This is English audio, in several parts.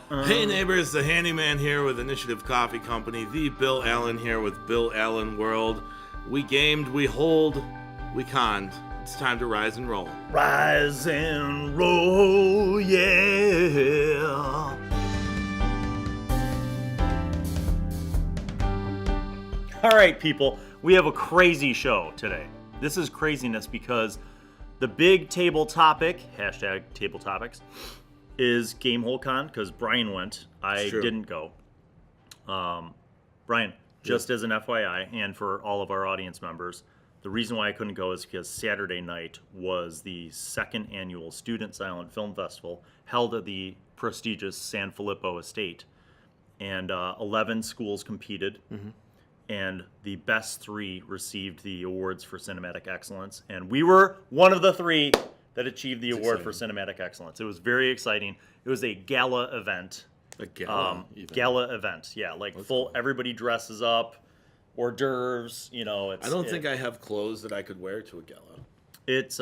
Hey neighbors, the handyman here with Initiative Coffee Company, the Bill Allan here with Bill Allan World. We gamed, we holed, we conned. It's time to rise and roll. Rise and roll, yeah. All right, people, we have a crazy show today. This is craziness because the big table topic, hashtag #TableTopics, is GameHole Con, because Brian went. I didn't go. Brian, just as an FYI, and for all of our audience members, the reason why I couldn't go is because Saturday night was the second annual Student Silent Film Festival held at the prestigious San Filippo Estate. And 11 schools competed, and the best 3 received the awards for cinematic excellence. And we were one of the 3 that achieved the award for cinematic excellence. It was very exciting. It was a gala event. A gala event? Gala event, yeah. Like everybody dresses up, hors d'oeuvres, you know. I don't think I have clothes that I could wear to a gala. It's,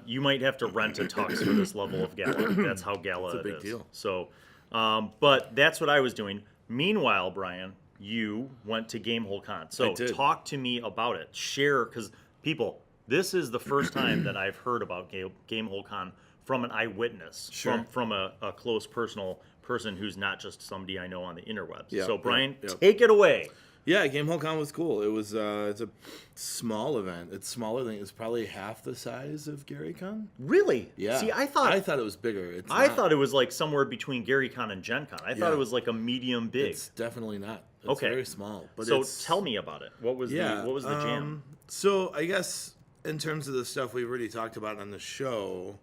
you might have to rent a tux for this level of gala. That's how gala it is. It's a big deal. So, but that's what I was doing. Meanwhile, Brian, you went to GameHole Con. So talk to me about it. Share, because people, this is the first time that I've heard about GameHole Con from an eyewitness, from a close personal person who's not just somebody I know on the interwebs. Yep, so Brian, take it away. Yeah, GameHole Con was cool. It was it's a small event. It's smaller than it's probably half the size of GaryCon. Really? Yeah. See, I thought it was bigger. I thought it was like somewhere between GaryCon and Gen Con. I thought it was like a medium big. It's definitely not. It's very small. But so tell me about it. What was the jam? So I guess in terms of the stuff we've already talked about on the show,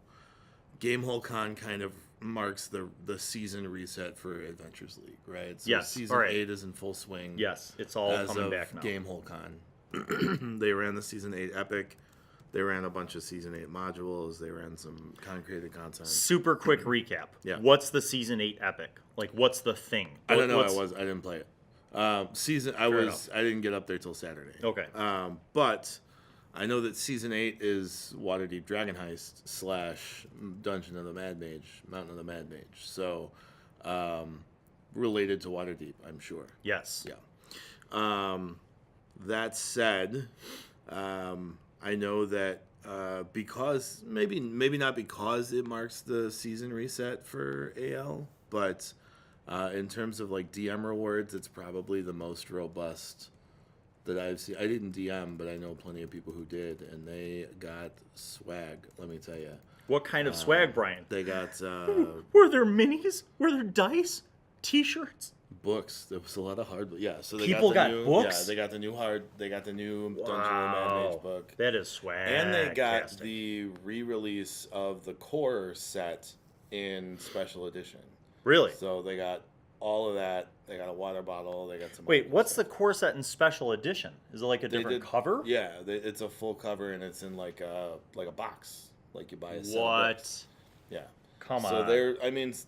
GameHole Con kind of marks the season reset for Adventures League, right? So season 8 is in full swing. Yes, it's all coming back now. GameHole Con. They ran the season 8 epic. They ran a bunch of season 8 modules. They ran some created content. Super quick recap. Yeah. What's the season 8 epic? Like, what's the thing? I don't know. I didn't play it. I didn't get up there till Saturday. Okay. But I know that season 8 is Waterdeep Dragon Heist / Dungeon of the Mad Mage, Mountain of the Mad Mage. So, related to Waterdeep, I'm sure. Yes. Yeah. That said, I know that because maybe not because it marks the season reset for AL, but in terms of like DM rewards, it's probably the most robust that I've seen. I didn't DM, but I know plenty of people who did, and they got swag, let me tell you. What kind of swag, Brian? They got... were there minis? Were there dice? T-shirts? Books. There was a lot of hard... Yeah, so they people got Yeah, books? they got the new Dungeon of the Mad Mage book. That is swag. And they got the re-release of the core set in special edition. Really? So they got all of that. They got a water bottle. They got some. Wait, what's the core set in special edition? Is it like a different cover? Yeah, it's a full cover and it's in like a box, like you buy a set. What? Yeah. Come on. So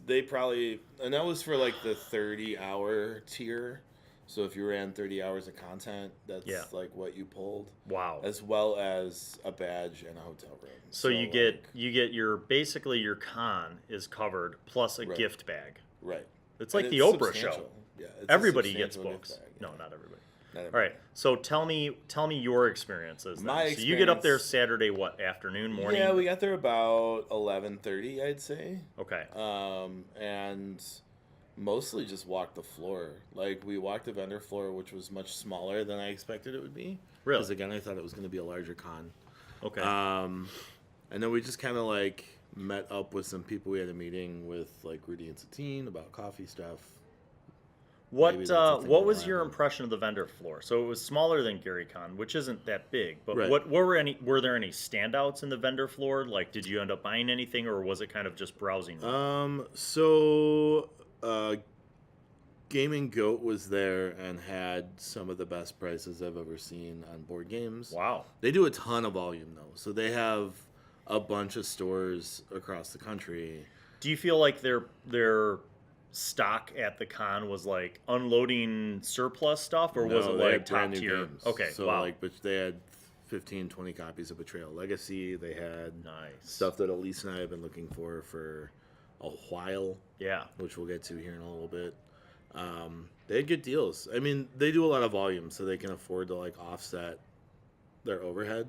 they probably, and that was for like the 30-hour tier. So if you ran 30 hours of content, that's like what you pulled. Wow. As well as a badge and a hotel room. So you get your basically your con is covered plus a gift bag. Right. It's like the Oprah show. Yeah, everybody gets books. Bag, No, not everybody. Not everybody. All right. So tell me your experiences. So you get up there Saturday, what, afternoon, morning? Yeah, we got there about 11:30, I'd say. Okay. And mostly just walked the floor. Like we walked the vendor floor, which was much smaller than I expected it would be. Really? Because again, I thought it was going to be a larger con. Okay. And then we just kind of like met up with some people. We had a meeting with like Rudy and Satine about coffee stuff. What was your impression of the vendor floor? So it was smaller than GaryCon, which isn't that big. But were there any standouts in the vendor floor? Like, did you end up buying anything, or was it kind of just browsing? Gaming Goat was there and had some of the best prices I've ever seen on board games. Wow. They do a ton of volume though, so they have a bunch of stores across the country. Do you feel like their stock at the con was like unloading surplus stuff, or was it like top tier? Games. Okay, so but they had 15, 20 copies of Betrayal Legacy. They had stuff that Elise and I have been looking for a while. Yeah. Which we'll get to here in a little bit. They had good deals. I mean, they do a lot of volume, so they can afford to like offset their overhead.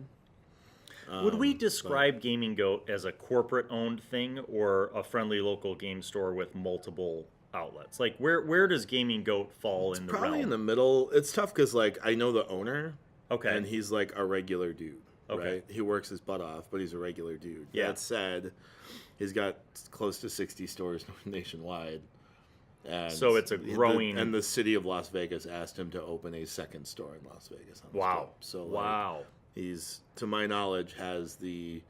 Would we describe Gaming Goat as a corporate-owned thing or a friendly local game store with multiple outlets? Like, where does Gaming Goat fall in the realm? Probably in the middle. It's tough because like I know the owner. Okay. And he's like a regular dude. Okay. Right? He works his butt off, but he's a regular dude. Yeah. That said, he's got close to 60 stores nationwide. And so it's a growing... And the city of Las Vegas asked him to open a second store in Las Vegas. Wow. So like, wow. He's, to my knowledge, has the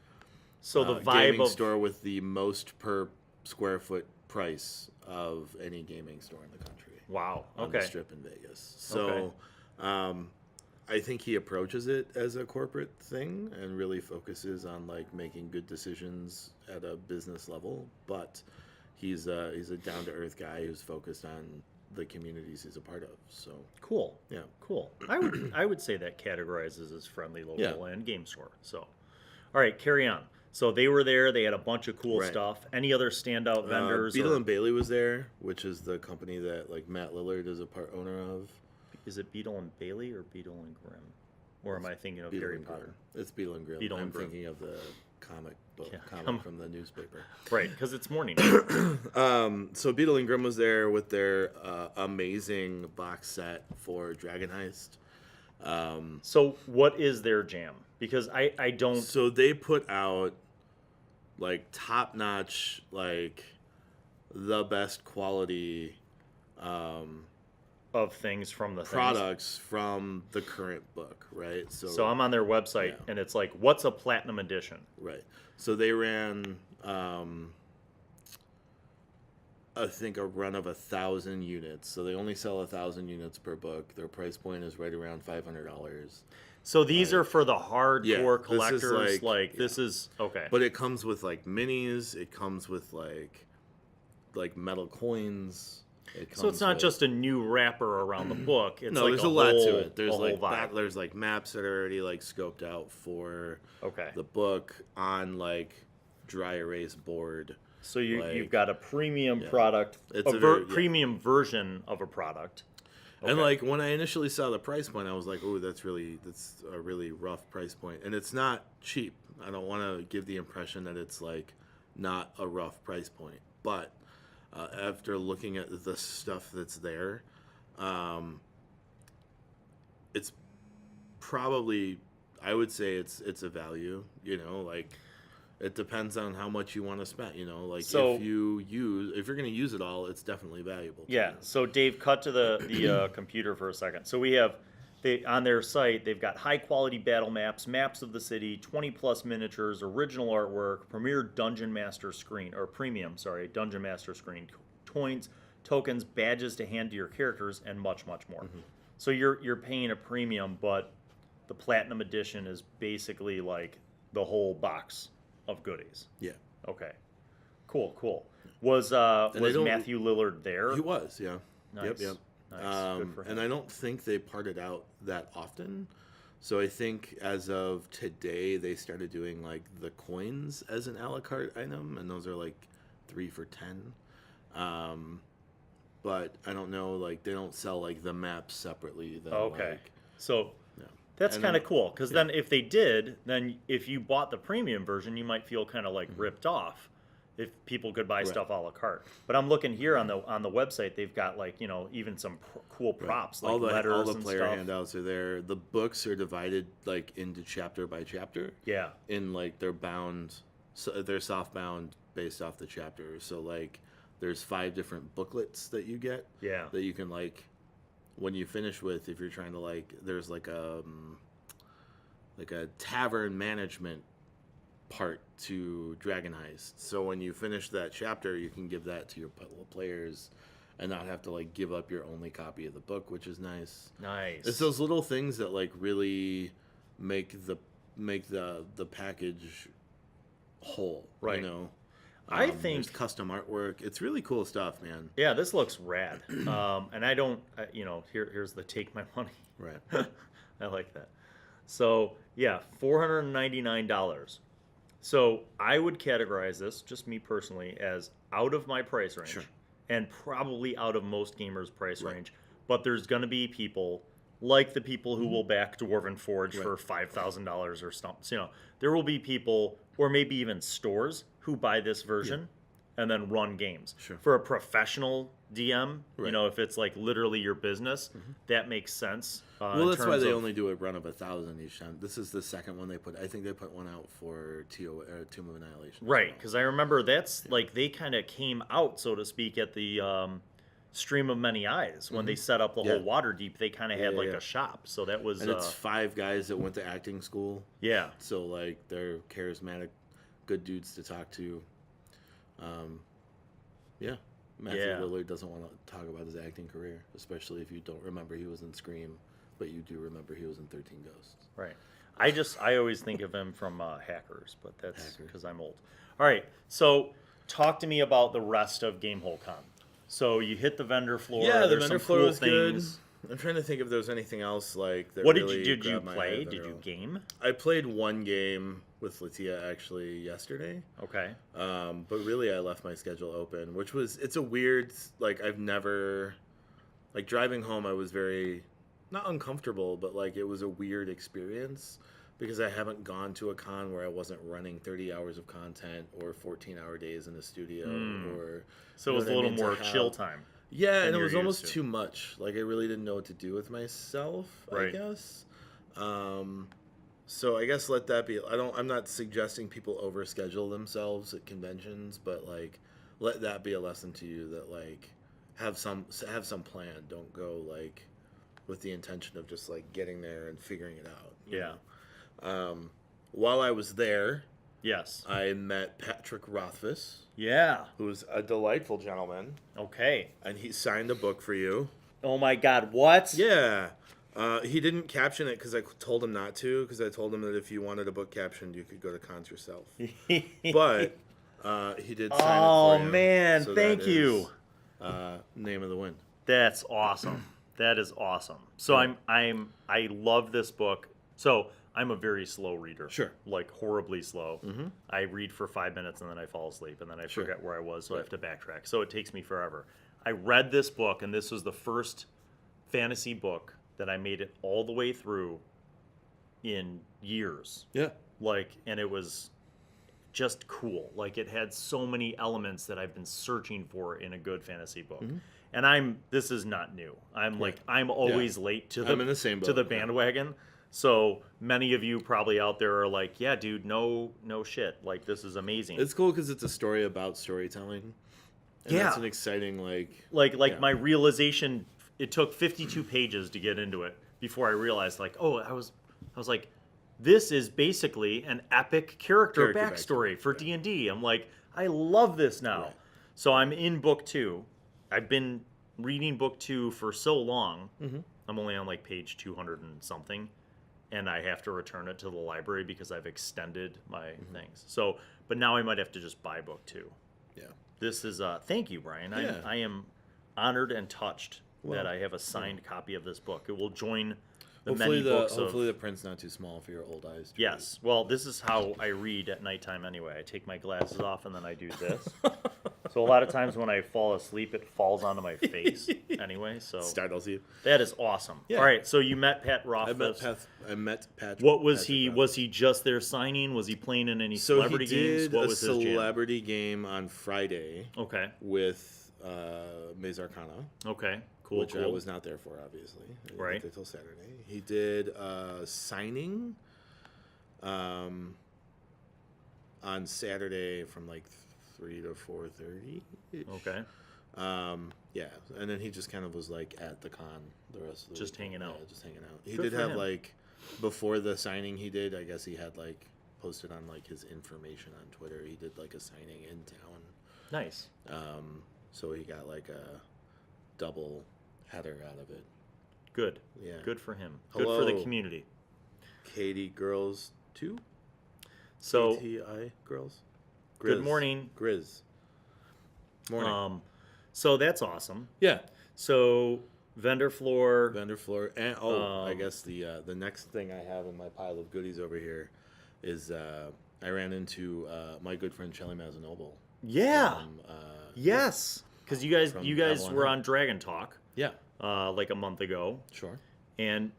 the vibe gaming of store with the most per square foot price of any gaming store in the country. Wow. On Okay. the Strip in Vegas. So I think he approaches it as a corporate thing and really focuses on like making good decisions at a business level. But he's a down to earth guy who's focused on the communities he's a part of. So cool. Yeah. Cool. I would say that categorizes as friendly local Yeah. and game store. So, all right, carry on. So they were there. They had a bunch of cool Right. stuff. Any other standout vendors? Beetle and Bailey was there, which is the company that like Matt Lillard is a part owner of. Is it Beetle and Bailey or Beetle and Grimm? Or am I thinking of Beetle Harry and Potter? Grimm. It's Beetle and Grimm. Beetle and I'm Grimm. thinking of the comic book, Yeah, comic from the newspaper. Right, because it's morning. So Beetle and Grimm was there with their amazing box set for Dragon Heist. So what is their jam? Because I don't... So they put out like top-notch, like the best quality of things from the products from the current book, right? So I'm on their website, and it's like, what's a platinum edition? Right. So they ran, I think, a run of 1,000 units. So they only sell 1,000 units per book. Their price point is right around $500. So these are for the hardcore this is collectors. like- This is okay. But it comes with like minis. It comes with like metal coins. So it's not just a new wrapper around the book. It's no, like there's a lot whole, to it. There's a whole like vibe. there's like maps that are already like scoped out for Okay. the book on like dry erase board. So you've like- got a premium product, It's a a very- premium version of a product. And Okay. like when I initially saw the price point, I was like, "Oh, that's a really rough price point." And it's not cheap. I don't want to give the impression that it's like not a rough price point. But after looking at the stuff that's there, it's probably, I would say it's a value. You know, like it depends on how much you want to spend. You know, like So- if you're going to use it all, it's definitely valuable. to Yeah. you. So Dave, cut to the computer for a second. So we have on their site, they've got high quality battle maps, maps of the city, 20 plus miniatures, original artwork, premier dungeon master screen or premium, dungeon master screen, coins, tokens, badges to hand to your characters, and much more. Mm-hmm. So you're paying a premium, but the platinum edition is basically like the whole box of goodies. Yeah. Okay. Cool. Was don't- Matthew Lillard there? He was, yeah. Nice. Yep. Nice. Good for him. And I don't think they parted out that often. So I think as of today, they started doing like the coins as an a la carte item, and those are like 3 for $10. But I don't know, like they don't sell like the maps separately. Then, Okay. like, So yeah. that's And kind of then- cool because then if they did, then if you bought the premium version, you might feel kind of like ripped off if people could buy stuff a la carte. But I'm looking here on the website, they've got like, you know, even some cool props like letters all the and player stuff. handouts are there. The books are divided like into chapter by chapter. Yeah. In like they're soft bound based off the chapter. So like there's 5 different booklets that you get. Yeah. That you can like when you finish with, if you're trying to like, there's like a tavern management part to Dragon Heist. So when you finish that chapter, you can give that to your players and not have to like give up your only copy of the book, which is nice. Nice. It's those little things that like really make the package whole, Right. You know. I There's think custom artwork. It's really cool stuff, man. yeah, this looks rad. And I don't, here's the take my money. Right. I like that. So yeah, $499. So I would categorize this, just me personally, as out of my price range Sure. and probably out of most gamers' price range. But there's going to be people like the people who will back Dwarven Forge for $5,000 or something. There will be people, or maybe even stores, who buy this version and then run games. Sure. For a professional DM, if it's like literally your business, that makes sense. Well, that's why they only do a run of 1,000 each time. This is the second one they put. I think they put one out for Tomb of Annihilation. Right, because I remember that's like they kind of came out, so to speak, at the Stream of Many Eyes when they set up the whole Waterdeep. They kind of had like a shop, so that was. And it's 5 guys that went to acting school. Yeah. So like they're charismatic, good dudes to talk to. Matthew Lillard doesn't want to talk about his acting career, especially if you don't remember he was in Scream, but you do remember he was in 13 Ghosts. Right. I always think of him from Hackers, but that's because I'm old. All right. So talk to me about the rest of GameHole Con. So you hit the vendor floor. Yeah, the There's vendor some floor cool was things. good. I'm trying to think if there's anything else like that. What really did you grabbed my play? eye Did you game? I played one game with Latia actually yesterday. Okay. But really I left my schedule open, which was it's a weird I've never driving home I was very not uncomfortable, but it was a weird experience because I haven't gone to a con where I wasn't running 30 hours of content or 14-hour days in the studio or so it was a little more chill time. Yeah, and it was almost too much. I really didn't know what to do with myself, I guess. So I guess let that be. I'm not suggesting people overschedule themselves at conventions, but let that be a lesson to you that have some plan. Don't go with the intention of just getting there and figuring it out. You know? While I was there, yes, I met Patrick Rothfuss. Yeah. Who's a delightful gentleman. Okay. And he signed a book for you. Oh my God, what? Yeah. He didn't caption it because I told him not to, because I told him that if you wanted a book captioned, you could go to cons yourself. But he did sign it for you. Oh, man, so thank you. Name of the Wind. That's awesome. That is awesome. So I love this book. So I'm a very slow reader. Sure. Horribly slow. Mm-hmm. I read for 5 minutes and then I fall asleep and then I forget where I was, so I have to backtrack. So it takes me forever. I read this book, and this was the first fantasy book that I made it all the way through in years. Yeah. And it was just cool. It had so many elements that I've been searching for in a good fantasy book. Mm-hmm. And this is not new. I'm always late to I'm in the same boat. To the bandwagon. So many of you probably out there are yeah, dude, no shit. This is amazing. It's cool because it's a story about storytelling. And that's an exciting, my realization, it took 52 pages to get into it before I realized, I was this is basically an epic character backstory for D&D. I'm I love this now. Right. So I'm in book 2. I've been reading book 2 for so long. Mm-hmm. I'm only on page 200 and something. And I have to return it to the library because I've extended my things. So, but now I might have to just buy book 2. Yeah. This is, thank you, Brian. Yeah. I am honored and touched that I have a signed copy of this book. It will join the many books hopefully the print's not too small for your old eyes. Yes. Well, this is how I read at nighttime anyway. I take my glasses off and then I do this. So a lot of times when I fall asleep, it falls onto my face anyway. So startles you. That is awesome. Yeah. All right. So you met Pat Rothfuss. I met Patrick. What was he? Was he just there signing? Was he playing in any celebrity games? What was his jam? Celebrity game on Friday. Okay. With Maze Arcana. Okay. Cool. Which I was not there for, obviously. I didn't get there till Saturday. He did signing on Saturday from 3 to 4:30. Okay. Yeah, and then he just kind of was at the con the rest of the just week. hanging out. Yeah, just hanging out. He did have before the signing he did, I guess he had posted on his information on Twitter. He did a signing in town. Nice. So he got a double header out of it. Good. Yeah. Good for him. Hello. Good for the community. Katie Girls 2? So KTI Girls? Grizz. Good morning. Grizz. Morning. So that's awesome. Yeah. So vendor floor. And I guess the next thing I have in my pile of goodies over here is I ran into my good friend Shelly Mazanoble. Yeah. Yes, because you guys Avalon were Hill. on Dragon Talk. Yeah. Like a month ago. Sure. And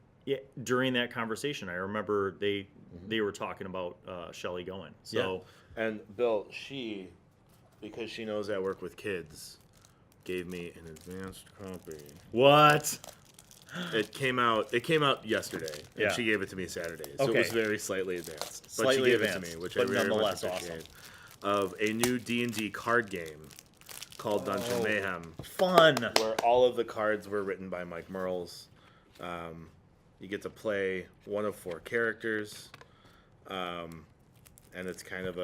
during that conversation, I remember they were talking about Shelley going. So And Bill, because she knows I work with kids, gave me an advanced copy. what? It came out yesterday, and Yeah. she gave it to me Saturday, so Okay. it was very slightly advanced. But Slightly she gave advanced, it to me, which but I very nonetheless much appreciate. Of a new D&D card game called Dungeon Mayhem, Fun. where all of the cards were written by Mike Merles. You get to play one of 4 characters, and it's kind of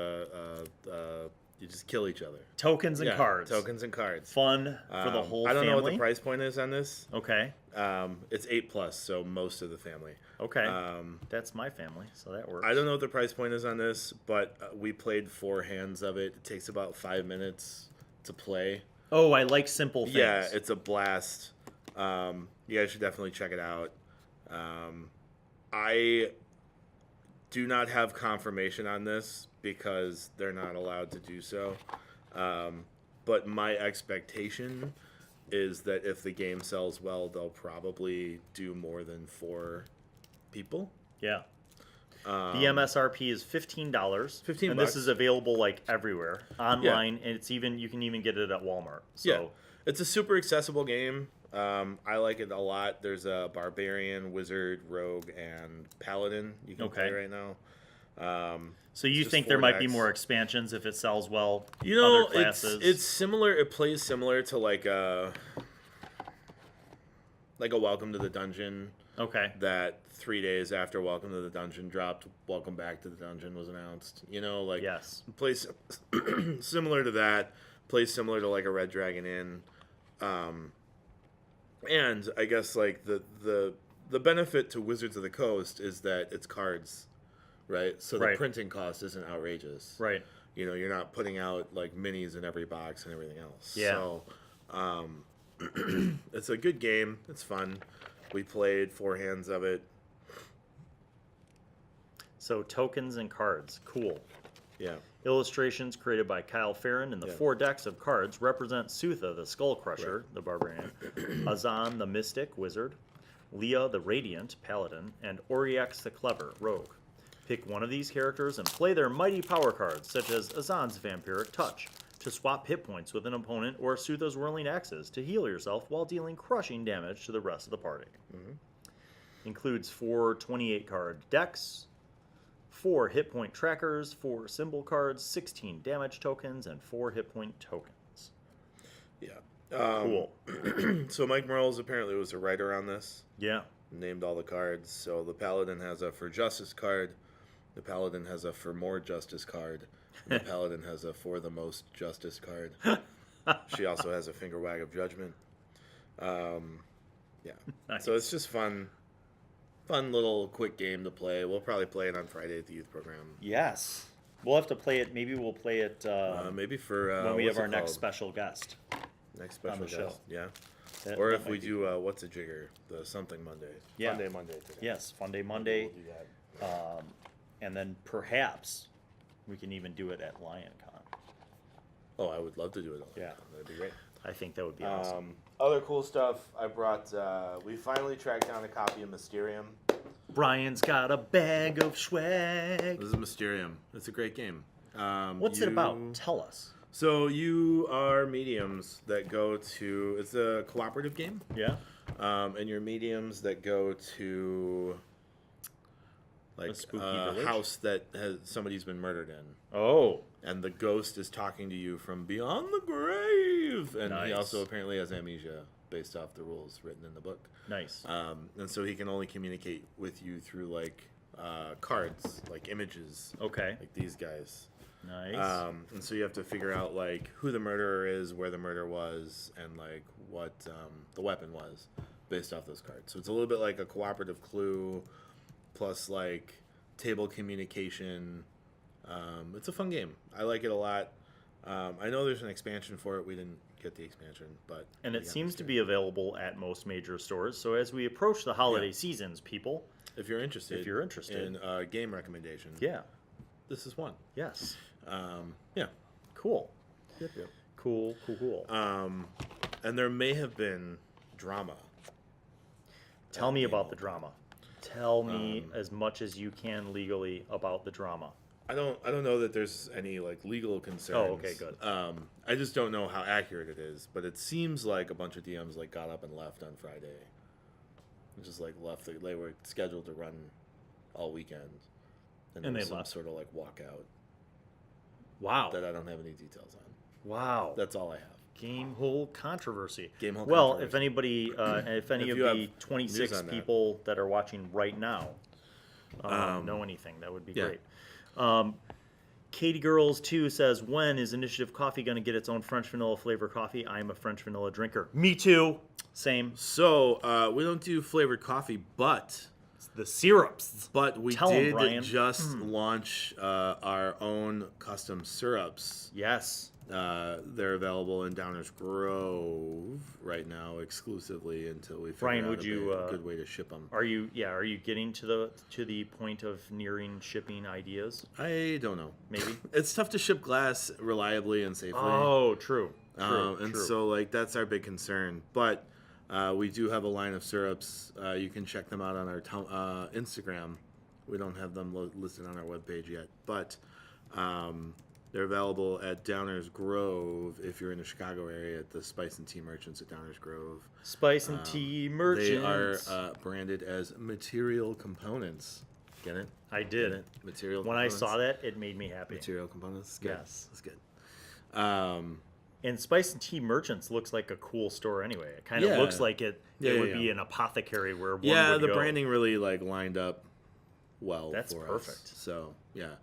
you just kill each other. Tokens and cards. Tokens and cards. Fun for the whole family. I don't know what the price point is on this. Okay. It's 8+, so most of the family. Okay. That's my family, so that works. I don't know what the price point is on this, but we played 4 hands of it. It takes about 5 minutes to play. Oh, I like simple things. Yeah, it's a blast. You guys should definitely check it out. I do not have confirmation on this because they're not allowed to do so. But my expectation is that if the game sells well, they'll probably do more than 4 people. Yeah. The MSRP is $15. $15. And this is available like everywhere online, and you can even get it at Walmart. So yeah, it's a super accessible game. I like it a lot. There's a barbarian, wizard, rogue, and paladin you can play right now. So you think there might be more expansions if it sells well? You know, other classes? it's similar. It plays similar to like a Welcome to the Dungeon. Okay. That 3 days after Welcome to the Dungeon dropped, Welcome Back to the Dungeon was announced. You know, like yes, plays similar to that. Plays similar to like a Red Dragon Inn. And I guess like the benefit to Wizards of the Coast is that it's cards, right? So the printing cost isn't outrageous. Right. You know, you're not putting out like minis in every box and everything else. Yeah. So it's a good game. It's fun. We played 4 hands of it. So tokens and cards. Cool. Yeah. Illustrations created by Kyle Farron, and the 4 decks of cards represent Sutha, the Skull Crusher, the Barbarian, Azan, the Mystic, Wizard, Leah, the Radiant, Paladin, and Oriex, the Clever, Rogue. Pick one of these characters and play their mighty power cards, such as Azan's Vampiric Touch, to swap hit points with an opponent, or Sutha's Whirling Axes to heal yourself while dealing crushing damage to the rest of the party. Includes 4 28-card decks, 4 hit point trackers, 4 symbol cards, 16 damage tokens, and 4 hit point tokens. Yeah. Cool. So Mike Merles apparently was a writer on this. Yeah. Named all the cards. So the Paladin has a For Justice card. The Paladin has a For More Justice card. And the Paladin has a For the Most Justice card. She also has a Finger Wag of Judgment. Yeah. Nice. So it's just fun little quick game to play. We'll probably play it on Friday at the youth program. Yes. We'll have to play it. Maybe we'll play it maybe for when we have our next special guest. Next special on the guest. show. Yeah. That if we do What's a Jigger, the Something Monday. Yeah. Fun Day Monday today. Yes, Fun Day Monday. We'll do that. And then perhaps we can even do it at LionCon. Oh, I would love to do it. Yeah. That'd be great. I think that would be awesome. Other cool stuff I brought. We finally tracked down a copy of Mysterium. Brian's got a bag of swag. This is Mysterium. It's a great game. What's it about? Tell us. So you are mediums that go to. It's a cooperative game. Yeah. And you're mediums that go to like a house that somebody's been murdered in. Oh. And the ghost is talking to you from beyond the grave. And he also apparently has amnesia based off the rules written in the book. Nice. And so he can only communicate with you through like cards, like images. Okay. Like these guys. Nice. And so you have to figure out like who the murderer is, where the murder was, and like what the weapon was based off those cards. So it's a little bit like a cooperative Clue plus like table communication. It's a fun game. I like it a lot. I know there's an expansion for it. We didn't get the expansion, but and it seems to be available at most major stores. So as we approach the holiday seasons, people, if you're interested in game recommendations, yeah, this is one. Yes. Yeah. Cool. Yep. Cool. And there may have been drama. Tell me about the drama. Tell me as much as you can legally about the drama. I don't know that there's any like legal concerns. Oh, okay, good. I just don't know how accurate it is, but it seems like a bunch of DMs like got up and left on Friday. Just like left. They were scheduled to run all weekend, and there was some left. sort of like walkout. Wow. That I don't have any details on. Wow. That's all I have. GameHole controversy. GameHole well, controversy. if anybody, if any If of you the have 26 news on that. people that are watching right now know anything, that would be yeah. great. Katie Girls 2 says, when is Initiative Coffee going to get its own French vanilla flavor coffee? I am a French vanilla drinker. Me too. Same. So we don't do flavored coffee, but The syrups. we Tell 'em, did Brian. just launch our own custom syrups. Yes. They're available in Downers Grove right now exclusively until we figure Brian, out would you, a good way to ship them. Are you getting to the point of nearing shipping ideas? I don't know. Maybe. It's tough to ship glass reliably and safely. Oh, true. And so like that's our big concern. But we do have a line of syrups. You can check them out on our Instagram. We don't have them listed on our webpage yet, but they're available at Downers Grove if you're in the Chicago area at the Spice and Tea Merchants at Downers Grove. Spice and Tea Merchants. They are branded as material components. Get it? I did. Get it? Material When components. I saw that, it made me happy. Material components. It's good. Yes. That's good. And Spice and Tea Merchants looks like a cool store anyway. It kind of Yeah. looks like it would be yeah. an apothecary where one Yeah, would the go. branding really like lined up well. That's for perfect. Us. So yeah,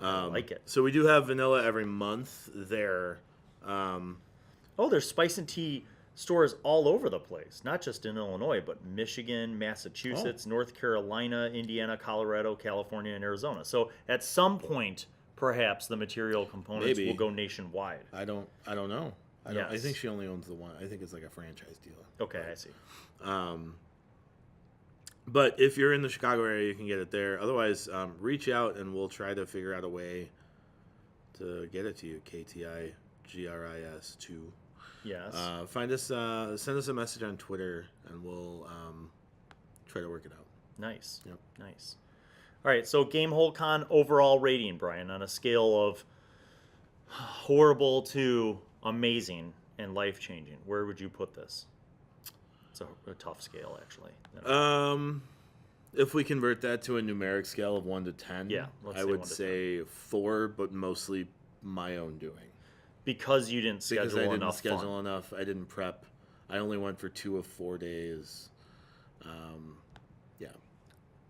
I like it. So we do have vanilla every month there. Oh, there's Spice and Tea stores all over the place, not just in Illinois, but Michigan, Massachusetts, North Carolina, Indiana, Colorado, California, and Arizona. So at some point, perhaps the material components Maybe. will go nationwide. I don't know. I Yes. think she only owns the one. I think it's like a franchise deal. Okay, I see. But if you're in the Chicago area, you can get it there. Otherwise, reach out and we'll try to figure out a way to get it to you. KTIGRIS 2. Yes. Find us, send us a message on Twitter, and we'll try to work it out. Nice. Yep. Nice. All right, so GameHole Con overall rating, Brian, on a scale of horrible to amazing and life-changing, where would you put this? It's a tough scale, actually. If we convert that to a numeric scale of 1 to 10, Yeah, let's I say would 1 to say 4, but mostly my own doing. Because you didn't schedule Because I didn't enough schedule fun. enough. I didn't prep. I only went for 2 of 4 days. Yeah.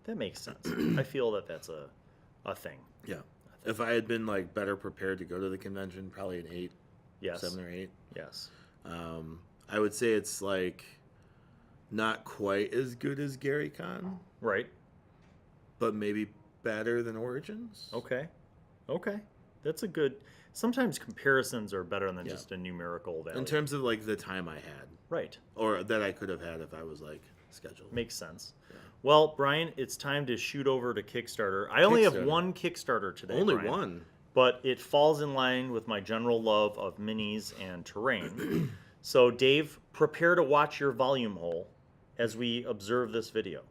That makes sense. I feel that that's a thing. Yeah. If I had been like better prepared to go to the convention, probably an 8, Yes. 7 or 8. Yes. I would say it's like not quite as good as Gary Con, Right. but maybe better than Origins. Okay. That's a good... Sometimes comparisons are better than Yeah. just a numerical value. In terms of like the time I had, Right. or that I could have had if I was like scheduled. Makes sense. Yeah. Well, Brian, it's time to shoot over to Kickstarter. I only have Kickstarter. one Kickstarter today. Only Brian, one. but it falls in line with my general love of minis and terrain. So, Dave, prepare to watch your volume hole as we observe this video.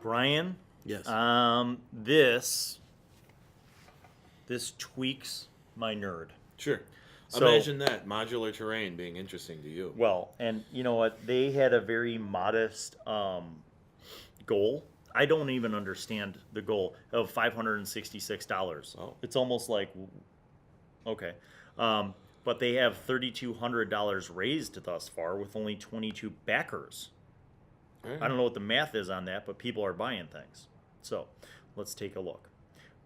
Brian, Yes. this tweaks my nerd. Sure. So, Imagine that modular terrain being interesting to you. well, and you know what? They had a very modest goal. I don't even understand the goal of $566. Oh. It's almost like, okay. But they have $3,200 raised thus far with only 22 backers. Right. I don't know what the math is on that, but people are buying things. So let's take a look.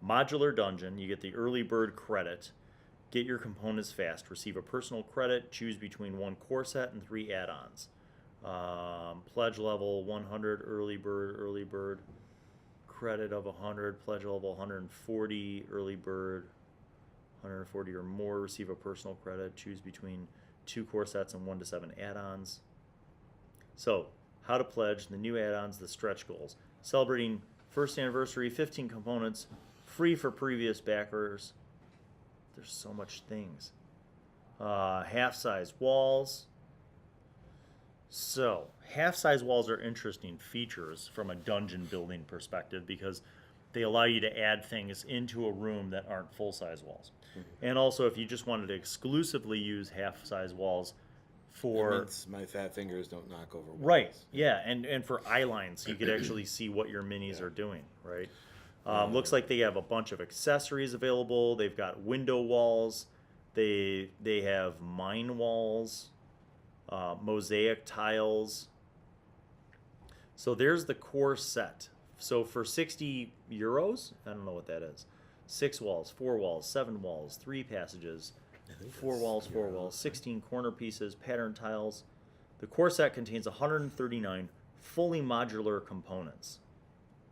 Modular Dungeon, you get the early bird credit. Get your components fast. Receive a personal credit. Choose between 1 core set and 3 add-ons. Pledge level 100, early bird. Credit of 100, pledge level 140, early bird 140 or more. Receive a personal credit. Choose between 2 core sets and 1 to 7 add-ons. So, how to pledge, the new add-ons, the stretch goals. Celebrating first anniversary, 15 components, free for previous backers. There's so much things. Half-size walls. So, half-size walls are interesting features from a dungeon building perspective because they allow you to add things into a room that aren't full-size walls. Mm-hmm. And also, if you just wanted to exclusively use half-size walls for... That means my fat fingers don't knock over walls. Right, yeah, and for eye lines, you could actually see what your minis are doing, right? Looks like they have a bunch of accessories available. They've got window walls. They have mine walls, mosaic tiles. So there's the core set. So for 60 euros, I don't know what that is. 6 walls, 4 walls, 7 walls, 3 passages, 4 walls, 16 corner pieces, pattern tiles. The core set contains 139 fully modular components.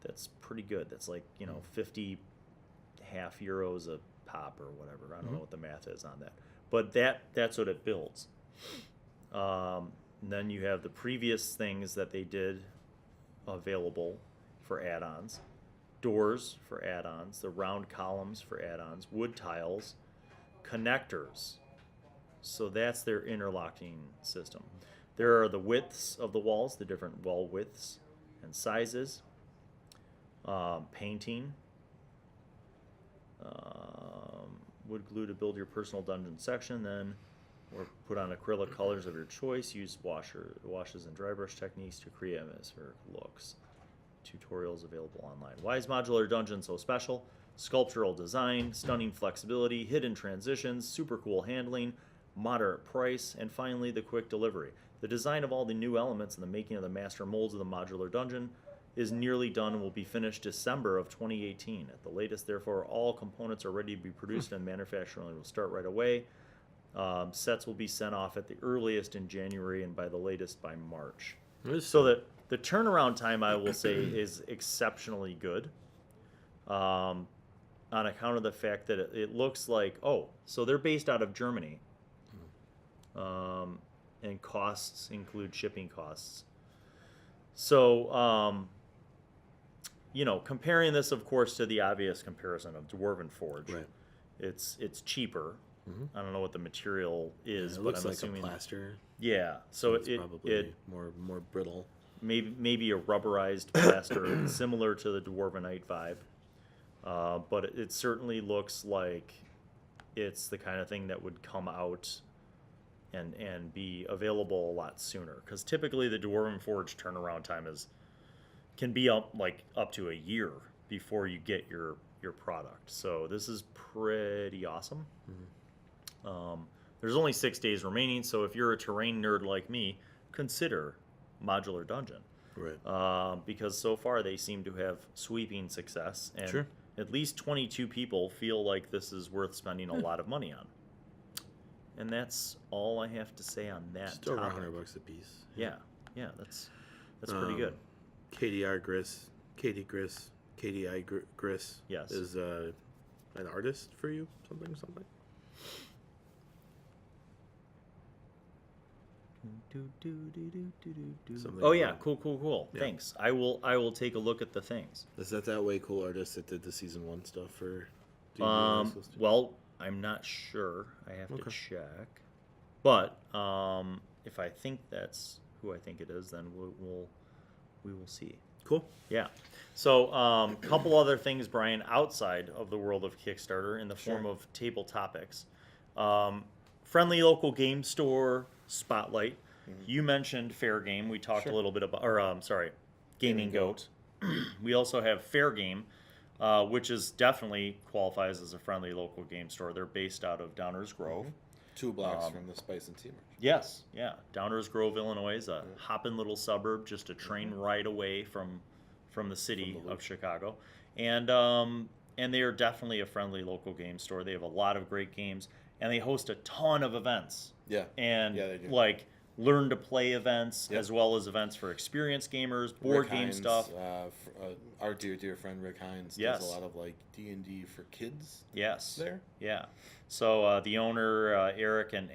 That's pretty good. That's like, 50 half euros a pop or whatever. I don't know what the math is on that. But that's what it builds. And then you have the previous things that they did available for add-ons. Doors for add-ons, the round columns for add-ons, wood tiles, connectors. So that's their interlocking system. There are the widths of the walls, the different wall widths and sizes. Painting. Wood glue to build your personal dungeon section, then or put on acrylic colors of your choice. Use washes and dry brush techniques to create atmospheric looks. Tutorials available online. Why is Modular Dungeon so special? Sculptural design, stunning flexibility, hidden transitions, super cool handling, moderate price, and finally the quick delivery. The design of all the new elements and the making of the master molds of the Modular Dungeon is nearly done and will be finished December of 2018. At the latest, therefore, all components are ready to be produced and manufacturing will start right away. Sets will be sent off at the earliest in January and by the latest by March. So that the turnaround time, I will say, is exceptionally good on account of the fact that it looks like, so they're based out of Germany. And costs include shipping costs. So, comparing this, of course, to the obvious comparison of Dwarven Forge, right. It's cheaper. Mm-hmm. I don't know what the material is, but looks I'm like assuming a plaster. Yeah, so it's probably more brittle. Maybe a rubberized plaster, similar to the Dwarvenite vibe, but it certainly looks like it's the kind of thing that would come out and be available a lot sooner. Because typically the Dwarven Forge turnaround time can be up to a year before you get your product. So this is pretty awesome. Mm-hmm. There's only 6 days remaining, so if you're a terrain nerd like me, consider Modular Dungeon. Right. Because so far they seem to have sweeping success, and sure. At least 22 people feel like this is worth spending a lot of money on. And that's all I have to say on that. Just over $100 a piece. Yeah, that's pretty good. KDI Griss. Yes. Is an artist for you? Something. Oh yeah, cool. Yeah. Thanks. I will take a look at the things. Is that way cool artist that did the season 1 stuff for? Well, I'm not sure. I have to check. But if I think that's who I think it is, then we will see. Cool. Yeah. So couple other things, Brian, outside of the world of Kickstarter in the form of table topics. Friendly local game store spotlight. You mentioned Fair Game. We talked a little bit about, Gaming Goat. We also have Fair Game, which is definitely qualifies as a friendly local game store. They're based out of Downers Grove. 2 blocks from the Spice and Tea Market. Yes, yeah. Downers Grove, Illinois is a hopping little suburb, just a train ride away from the city of Chicago. And they are definitely a friendly local game store. They have a lot of great games, and they host a ton of events. Yeah. And they do. like learn to play events as well as events for experienced gamers, board Rick game Hines, stuff. Our dear friend Rick Hines Yes. does a lot of like D&D for kids. Yes. There. Yeah. So the owner Eric and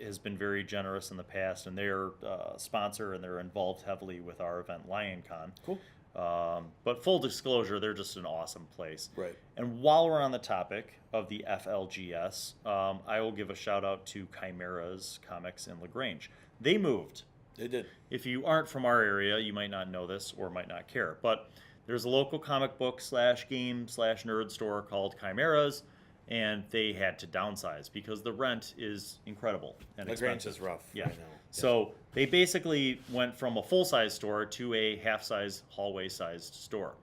has been very generous in the past, and they're a sponsor and they're involved heavily with our event LionCon. Cool. But full disclosure, they're just an awesome place. Right. And while we're on the topic of the FLGS, I will give a shout out to Chimera's Comics in LaGrange. They moved. They did. If you aren't from our area, you might not know this or might not care. But there's a local comic book / game / nerd store called Chimera's, and they had to downsize because the rent is incredible and LaGrange expensive. is rough. Yeah. Right now. So they basically went from a full-size store to a half-size, hallway-sized store.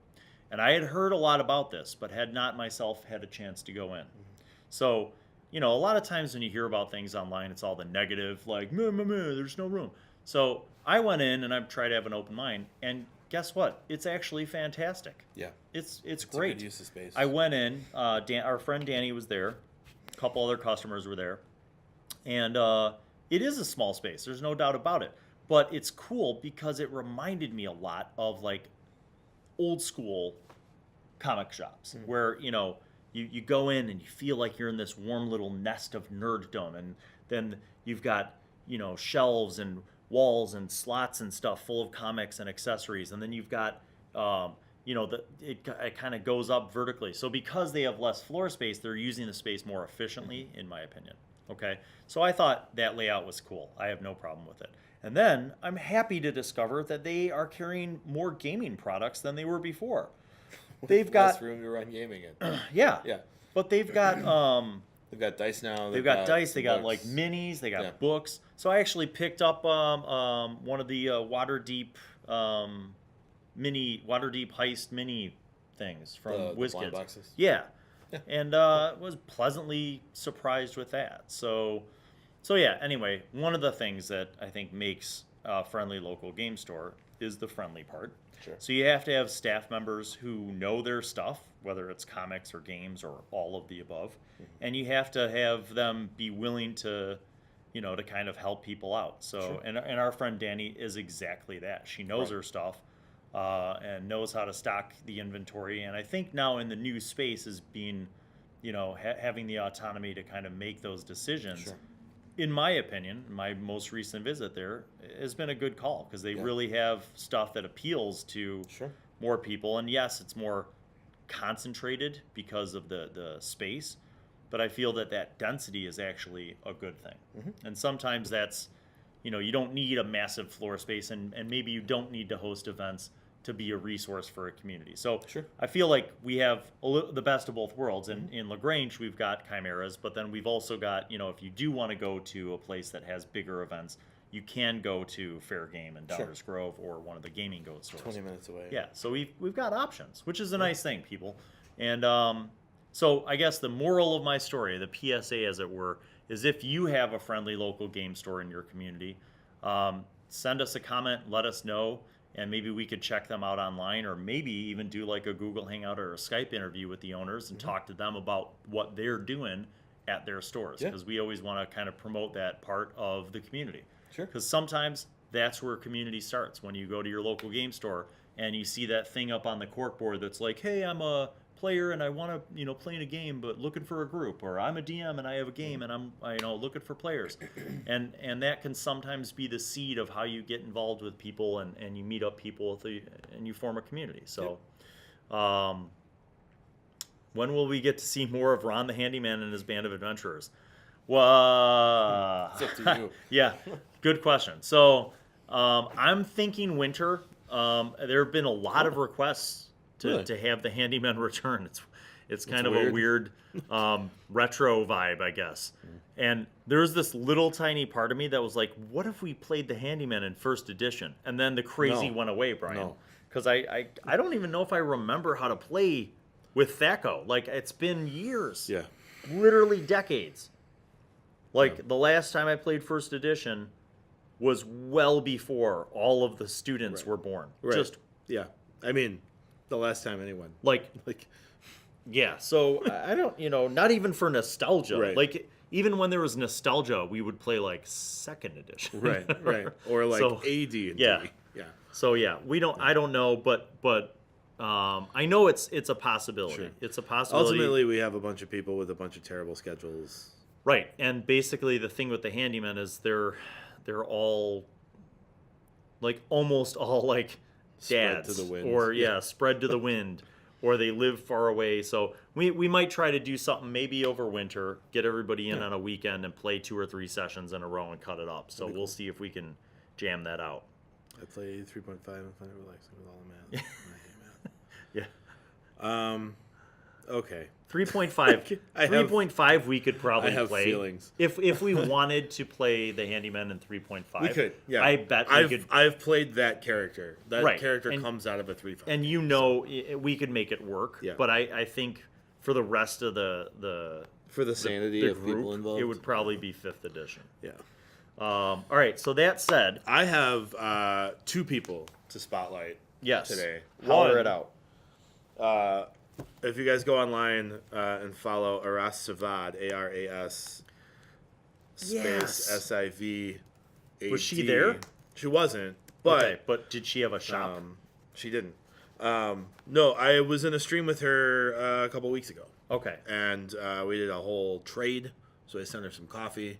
And I had heard a lot about this, but had not myself had a chance to go in. So, a lot of times when you hear about things online, it's all the negative, like, meh, there's no room. So I went in and I've tried to have an open mind, and guess what? It's actually fantastic. Yeah. It's It's great. a good use of space. I went in, our friend Danny was there, a couple other customers were there, and it is a small space, there's no doubt about it. But it's cool because it reminded me a lot of like old school comic shops where, you go in and you feel like you're in this warm little nest of nerddom, and then you've got, shelves and walls and slots and stuff full of comics and accessories, and then you've got it kind of goes up vertically. So because they have less floor space, they're using the space more efficiently, in my opinion. Okay, so I thought that layout was cool. I have no problem with it. And then I'm happy to discover that they are carrying more gaming products than they were before. They've got less room to run gaming in. Yeah. Yeah. But they've got They've got dice now. they've got dice. They got books. like minis. They got Yeah. books. So I actually picked up one of the Waterdeep heist mini things from The blind WizKids. boxes? Yeah. Yeah. And was pleasantly surprised with that. So yeah. Anyway, one of the things that I think makes a friendly local game store is the friendly part. Sure. So you have to have staff members who know their stuff, whether it's comics or games or all of the above, and you have to have them be willing to, to kind of help people out. So, Sure. and our friend Danny is exactly that. She knows her stuff and knows how to stock the inventory. And I think now in the new space is being, having the autonomy to kind of make those decisions. Sure. In my opinion, my most recent visit there has been a good call because they really have stuff that appeals to Sure. more people. And yes, it's more concentrated because of the space, but I feel that density is actually a good thing. And sometimes that's, you don't need a massive floor space, and maybe you don't need to host events to be a resource for a community. So Sure. I feel like we have the best of both worlds. And in LaGrange, we've got Chimeras, but then we've also got, if you do want to go to a place that has bigger events, you can go to Fair Game in Downers Grove or one of the Gaming Goat stores. 20 minutes away. Yeah, so we've got options, which is a nice thing, people. And so I guess the moral of my story, the PSA as it were, is if you have a friendly local game store in your community, send us a comment, let us know, and maybe we could check them out online, or maybe even do like a Google Hangout or a Skype interview with the owners and talk to them about what they're doing at their stores, because we always want to kind of promote that part of the community. Sure. Because sometimes that's where community starts, when you go to your local game store and you see that thing up on the corkboard that's like, hey, I'm a player and I want to play in a game but looking for a group, or I'm a DM and I have a game and I'm looking for players, and that can sometimes be the seed of how you get involved with people and you meet up people and you form a community. So when will we get to see more of Ron the Handyman and his band of adventurers? Well, It's up to you. yeah, good question. So I'm thinking winter. There have been a lot of requests to have the handyman return. It's kind of a weird retro vibe, I guess. And there's this little tiny part of me that was like, what if we played the Handyman in first edition? And then the crazy went away, Brian. No. Because I don't even know if I remember how to play with THAC0. Like, it's been years. Yeah. Literally decades. Like, the last time I played first edition was well before all of the students were born. Right. Just, yeah. I mean, the last time anyone. like, yeah. So, I don't, not even for nostalgia. Right. Like, even when there was nostalgia, we would play, like, second edition. Right. Or, like, So, AD&D. yeah. Yeah. So, yeah, I don't know, but I know it's a possibility. Sure. It's a possibility. Ultimately, we have a bunch of people with a bunch of terrible schedules. Right, and basically the thing with the handyman is they're all, like, almost all, like, Spread dads. to the wind. Or, spread to the wind. Or they live far away. So we might try to do something maybe over winter, get everybody in on a weekend and play 2 or 3 sessions in a row and cut it up. So we'll see if we can jam that out. I play 3.5 and find it relaxing with all the math. I hate math. Yeah. Okay. 3.5. 3.5 we could probably I have play. feelings. If we wanted to play the handyman in 3.5. We could, yeah. I bet we could. I've played that character. That Right. character And- comes out of a 3.5. And we could make it work. Yeah. But I think for the rest of the for the sanity the of group, people involved, it would probably be 5th edition. Yeah. All right. So that said, I have 2 people to spotlight today. Holler One, it out. if you guys go online and follow Aras Savad, ARAS space SIV. Was she there? She wasn't, but Okay, but did she have a shop? she didn't. No, I was in a stream with her a couple weeks ago, Okay. and we did a whole trade. So I sent her some coffee,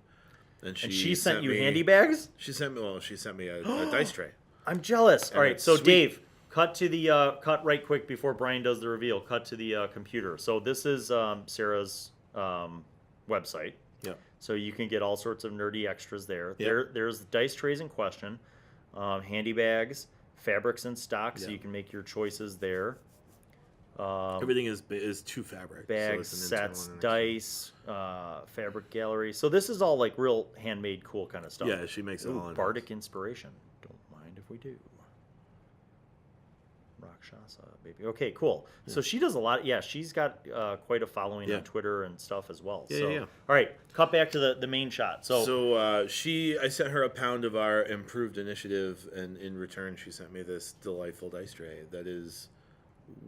and she sent you me, handy bags? She sent me a dice tray. I'm jealous. All right, it's so sweet. Dave, cut to the cut right quick before Brian does the reveal. Cut to the computer. So this is Sarah's website. Yeah. So you can get all sorts of nerdy extras there. Yep. There's the dice trays in question, handy bags, fabrics in stock, so Yeah. you can make your choices there. Everything is 2 fabric. Bags, so it's an internal sets, and an external. dice, fabric gallery. So this is all like real handmade, cool kind of stuff. Yeah, she makes it Ooh, all in Bardic inspiration. Don't mind if we do. Rakshasa, baby. Okay, cool. Yeah. So she does a lot. Yeah, she's got quite a following on Twitter and stuff as well. Yeah, so, yeah. All right, cut back to the main shot. So I sent her a pound of our improved initiative, and in return, she sent me this delightful dice tray that is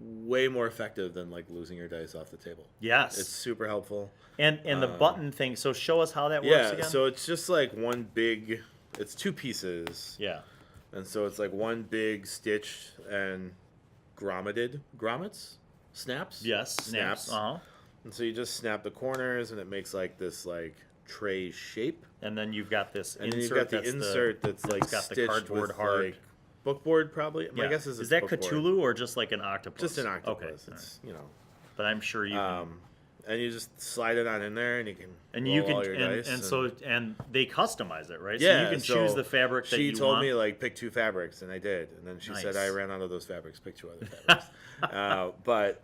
way more effective than like losing your dice off the table. yes, It's super helpful. and the button thing. So show us how that works again. So it's just like one big. It's 2 pieces. Yeah. And so it's like one big stitch and grommets, snaps. Yes. Snaps. And so you just snap the corners, and it makes like this like tray shape. And then you've got this And insert. then you've got the insert that's like got the stitched cardboard with hard. like bookboard probably. My guess is that bookboard. Cthulhu or just like an octopus? Just an octopus. Okay. It's But I'm sure you can. and you just slide it on in there, and you can And roll you can all your dice and they customize it, right? yeah, So you can choose the fabric that you She told want. me like pick 2 fabrics, and I did. And then she said Nice. I ran out of those fabrics. Pick 2 other fabrics.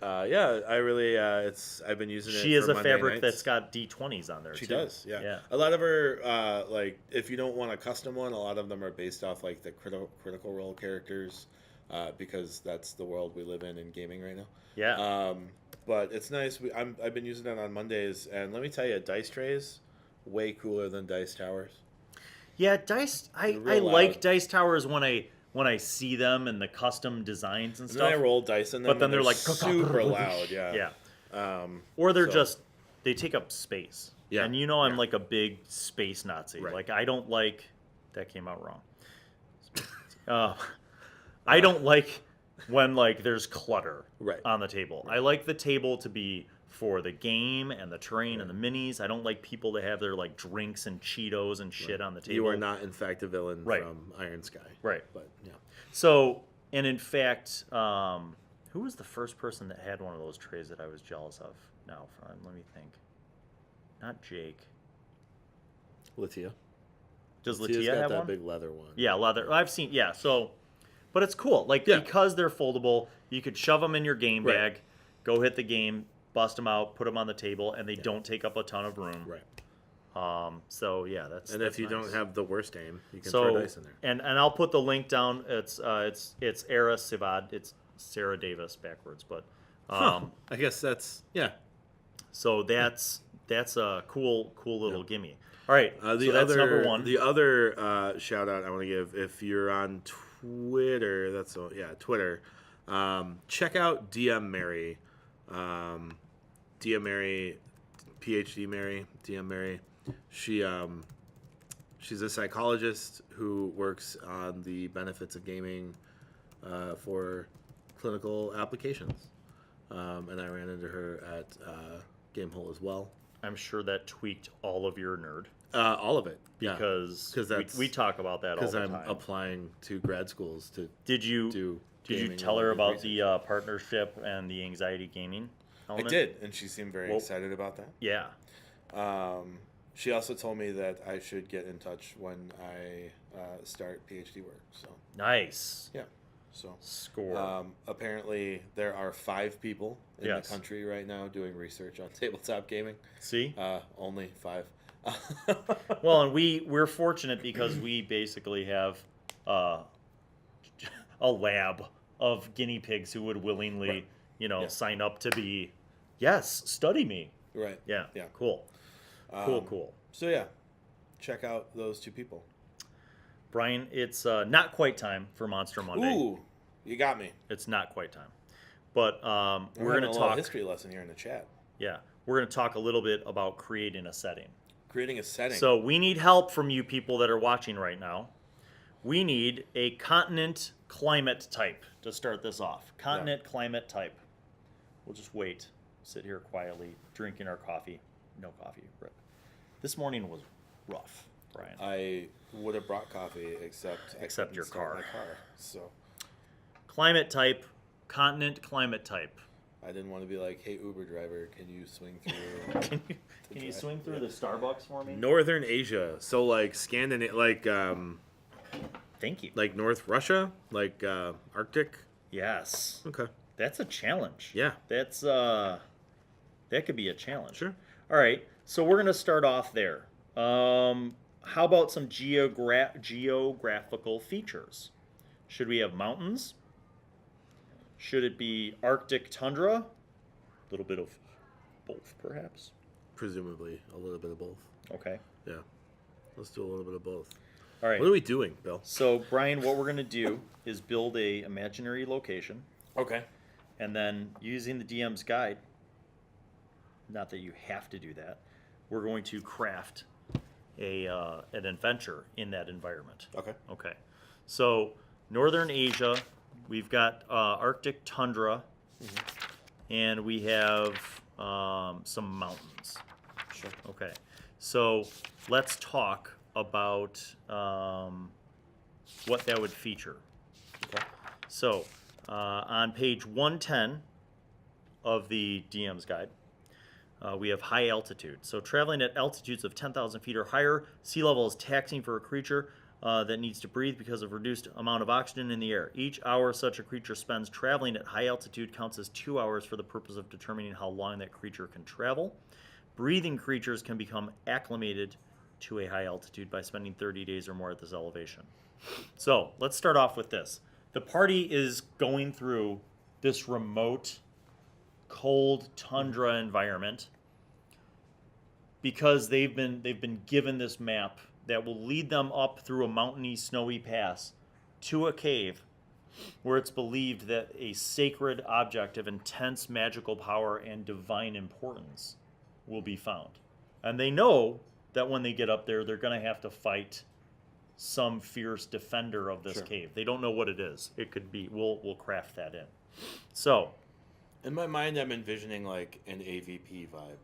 I really I've been using it. She is for a Monday fabric nights. that's got D20s on there. She too. does, yeah. Yeah. A lot of her, like, if you don't want a custom one, a lot of them are based off, like, the Critical Role characters, because that's the world we live in gaming right now. Yeah. But it's nice. I've been using it on Mondays, and let me tell you, dice trays, way cooler than dice towers. Yeah, dice. I real like loud. dice towers when I see them and the custom designs and And stuff. then I roll dice in them, But then and they're like super loud, Yeah. yeah. Or they're so- just they take up space. Yeah, And I'm yeah. like a big space Nazi. Right. Like I don't like that came out wrong. I don't like when like there's clutter Right. on the table. I like the table to be for the game and the terrain and the minis. I don't like people to have their like drinks and Cheetos and shit on the table. You are not, in fact, a villain Right. from Iron Sky. Right. But, yeah. So, and in fact, who was the first person that had one of those trays that I was jealous of? Now, let me think. Not Jake. Latia. Does Latia's Latia got have that one? big leather one. Yeah, leather. I've seen. Yeah. So, but it's cool. Like Yeah. because they're foldable, you could shove them in your game Right. bag, go hit the game, bust them out, put them on the table, and they don't take up a ton of room. Right. So yeah, that's. And that's if you nice. don't have the worst aim, you can So throw dice in there. and I'll put the link down. It's Aras Sivad. It's Sarah Davis backwards, but I guess that's so that's a cool little gimme. All right, The so that's other number one. The other shout out I want to give, if you're on Twitter, Twitter. Check out DM Mary, DM Mary, PhD Mary, DM Mary. She's a psychologist who works on the benefits of gaming for clinical applications, and I ran into her at GameHole as well. I'm sure that tweaked all of your nerd. All of it, because that's we talk about that all the time. Because I'm applying to grad schools to Did you gaming tell her and about research. the partnership and the anxiety gaming element? I did, and she seemed very excited about that. Yeah. She also told me that I should get in touch when I start PhD work. So Nice. yeah, so Score. apparently there are 5 people in Yes. the country right now doing research on tabletop gaming. See? Only 5. Well, and we're fortunate because we basically have a lab of guinea pigs who would willingly, sign up to be, study me. Right. Yeah. Yeah. Cool. Cool. So yeah, check out those 2 people. Brian, it's not quite time for Monster Monday. Ooh, you got me. It's not quite time. But we're going to a talk history lesson here in the chat. Yeah. We're going to talk a little bit about creating a setting. Creating a setting. So we need help from you people that are watching right now. We need a continent climate type to start this off. Continent climate type. We'll just wait. Sit here quietly, drinking our coffee. No coffee. Rip. This morning was rough, Brian. I would have brought coffee except your start car. my car. So Climate type. Continent climate type. I didn't want to be like, hey, Uber driver, can you swing through? Can you swing through the Starbucks for me? Northern Asia. So like Thank you. like North Russia, like Arctic. Yes. Okay. That's a challenge. Yeah. That's that could be a challenge. Sure. All right. So we're gonna start off there. How about some geographical features? Should we have mountains? Should it be Arctic tundra? A little bit of both, perhaps. Presumably a little bit of both. Okay. Yeah. Let's do a little bit of both. All right. What are we doing, Bill? So Brian, what we're gonna do is build a imaginary location, Okay. and then using the DM's guide. Not that you have to do that. We're going to craft an adventure in that environment. Okay. Okay. So Northern Asia, we've got Arctic tundra, and we have some mountains. Sure. Okay. So let's talk about what that would feature. Okay. So on page 110 of the DM's guide, we have high altitude. So traveling at altitudes of 10,000 feet or higher, sea level is taxing for a creature that needs to breathe because of reduced amount of oxygen in the air. Each hour such a creature spends traveling at high altitude counts as 2 hours for the purpose of determining how long that creature can travel. Breathing creatures can become acclimated to a high altitude by spending 30 days or more at this elevation. So let's start off with this. The party is going through this remote, cold tundra environment because they've been given this map that will lead them up through a mountainy, snowy pass to a cave where it's believed that a sacred object of intense magical power and divine importance will be found. And they know that when they get up there, they're going to have to fight some fierce defender of this cave. They don't know what it is. It could be, we'll craft that in. So, in my mind, I'm envisioning like an AVP vibe.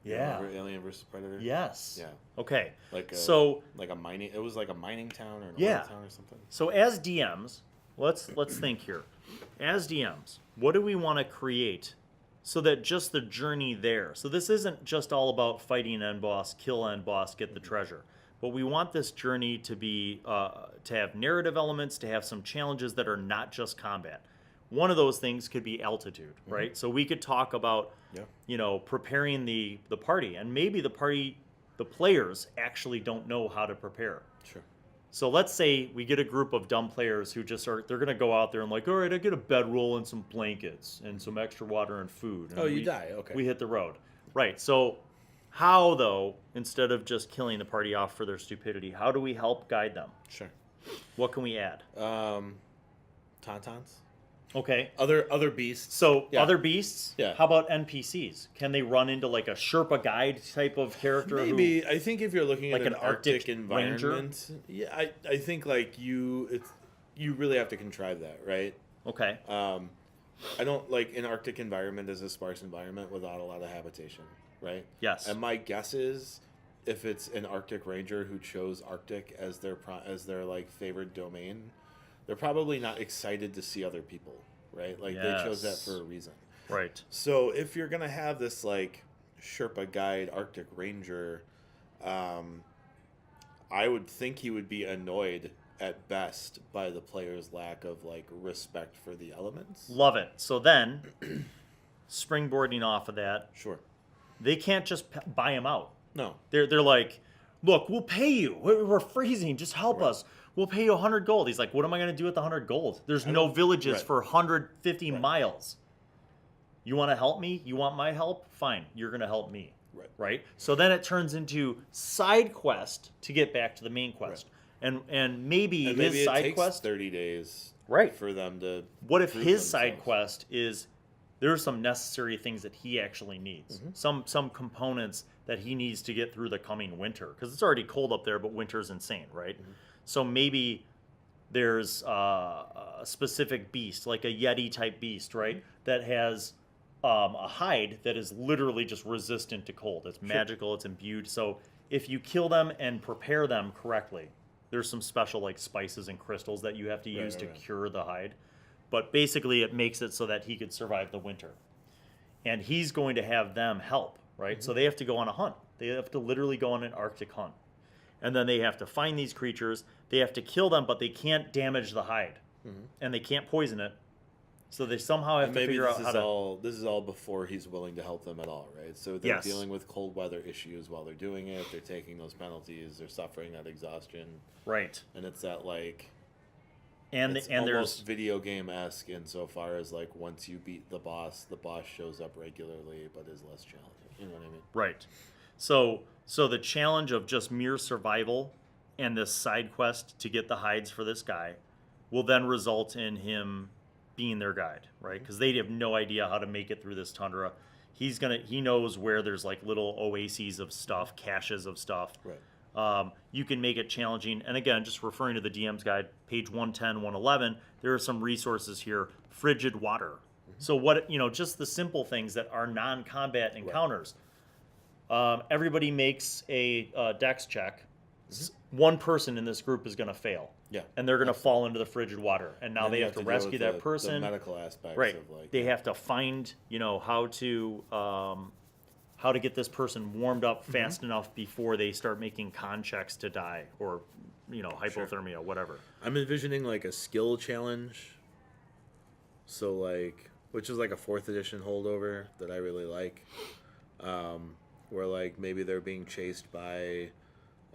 yeah. Remember Alien vs Predator? Yes. Yeah. Okay. Like a mining. It was like a mining town or an oil town or something. So as DMs, let's think here. As DMs, what do we want to create so that just the journey there? So this isn't just all about fighting end boss, kill end boss, get the treasure. But we want this journey to be to have narrative elements, to have some challenges that are not just combat. one of those things could be altitude, right? So we could talk about, preparing the party, and maybe the players actually don't know how to prepare. Sure. So let's say we get a group of dumb players who they're going to go out there and like, all right, I get a bedroll and some blankets and some extra water and food. And you die. Okay. We hit the road. Right. So how, though, instead of just killing the party off for their stupidity, how do we help guide them? Sure. What can we add? Tauntauns. Okay. Other beasts. So other beasts? Yeah. How about NPCs? Can they run into like a Sherpa guide type of character? Maybe. I think if you're looking at like an Arctic environment, ranger? I think like you really have to contrive that, right? Okay. I don't like an Arctic environment as a sparse environment without a lot of habitation, right? Yes. And my guess is, if it's an Arctic ranger who chose Arctic as their like favorite domain, they're probably not excited to see other people, right? Like they chose that for a reason. Right. So if you're gonna have this like Sherpa guide Arctic ranger, I would think he would be annoyed at best by the player's lack of like respect for the elements. Love it. So then, springboarding off of that, Sure. they can't just buy him out. No. They're like, look, we'll pay you. We're freezing. Just help us. We'll pay you 100 gold. He's like, what am I going to do with the 100 gold? There's no villages for 150 miles. You want to help me? You want my help? Fine. You're going to help me. Right? So then it turns into side quest to get back to the main quest. And maybe his side quest 30 days for them to. What if his side quest is there are some necessary things that he actually needs, some components that he needs to get through the coming winter, because it's already cold up there, but winter's insane, right? So maybe there's a specific beast, like a Yeti type beast, right, that has a hide that is literally just resistant to cold. It's magical, it's imbued. So if you kill them and prepare them correctly, there's some special like spices and crystals that you have to use to cure the hide. But basically it makes it so that he could survive the winter. And he's going to have them help, right? So they have to go on a hunt. They have to literally go on an Arctic hunt. And then they have to find these creatures. They have to kill them, but they can't damage the hide. And they can't poison it. So they somehow have to figure out how to... This is all before he's willing to help them at all, right? So they're dealing with cold weather issues while they're doing it. They're taking those penalties. They're suffering that exhaustion. Right. And it's that like... And it's almost video game-esque insofar as like once you beat the boss shows up regularly but is less challenging. You know what I mean? Right. So the challenge of just mere survival and this side quest to get the hides for this guy will then result in him being their guide, right? Because they have no idea how to make it through this tundra. He knows where there's like little oases of stuff, caches of stuff. Right. You can make it challenging. And again, just referring to the DM's guide, page 110, 111, there are some resources here. Frigid water. So what, just the simple things that are non-combat encounters. Everybody makes a dex check. One person in this group is going to fail. Yeah. And they're going to fall into the frigid water. And now they have to rescue that person. The medical aspects right. of like... They have to find, how to get this person warmed up fast enough before they start making con checks to die or, hypothermia, whatever. I'm envisioning like a skill challenge. So like, which is like a 4th edition holdover that I really like. Where like maybe they're being chased by,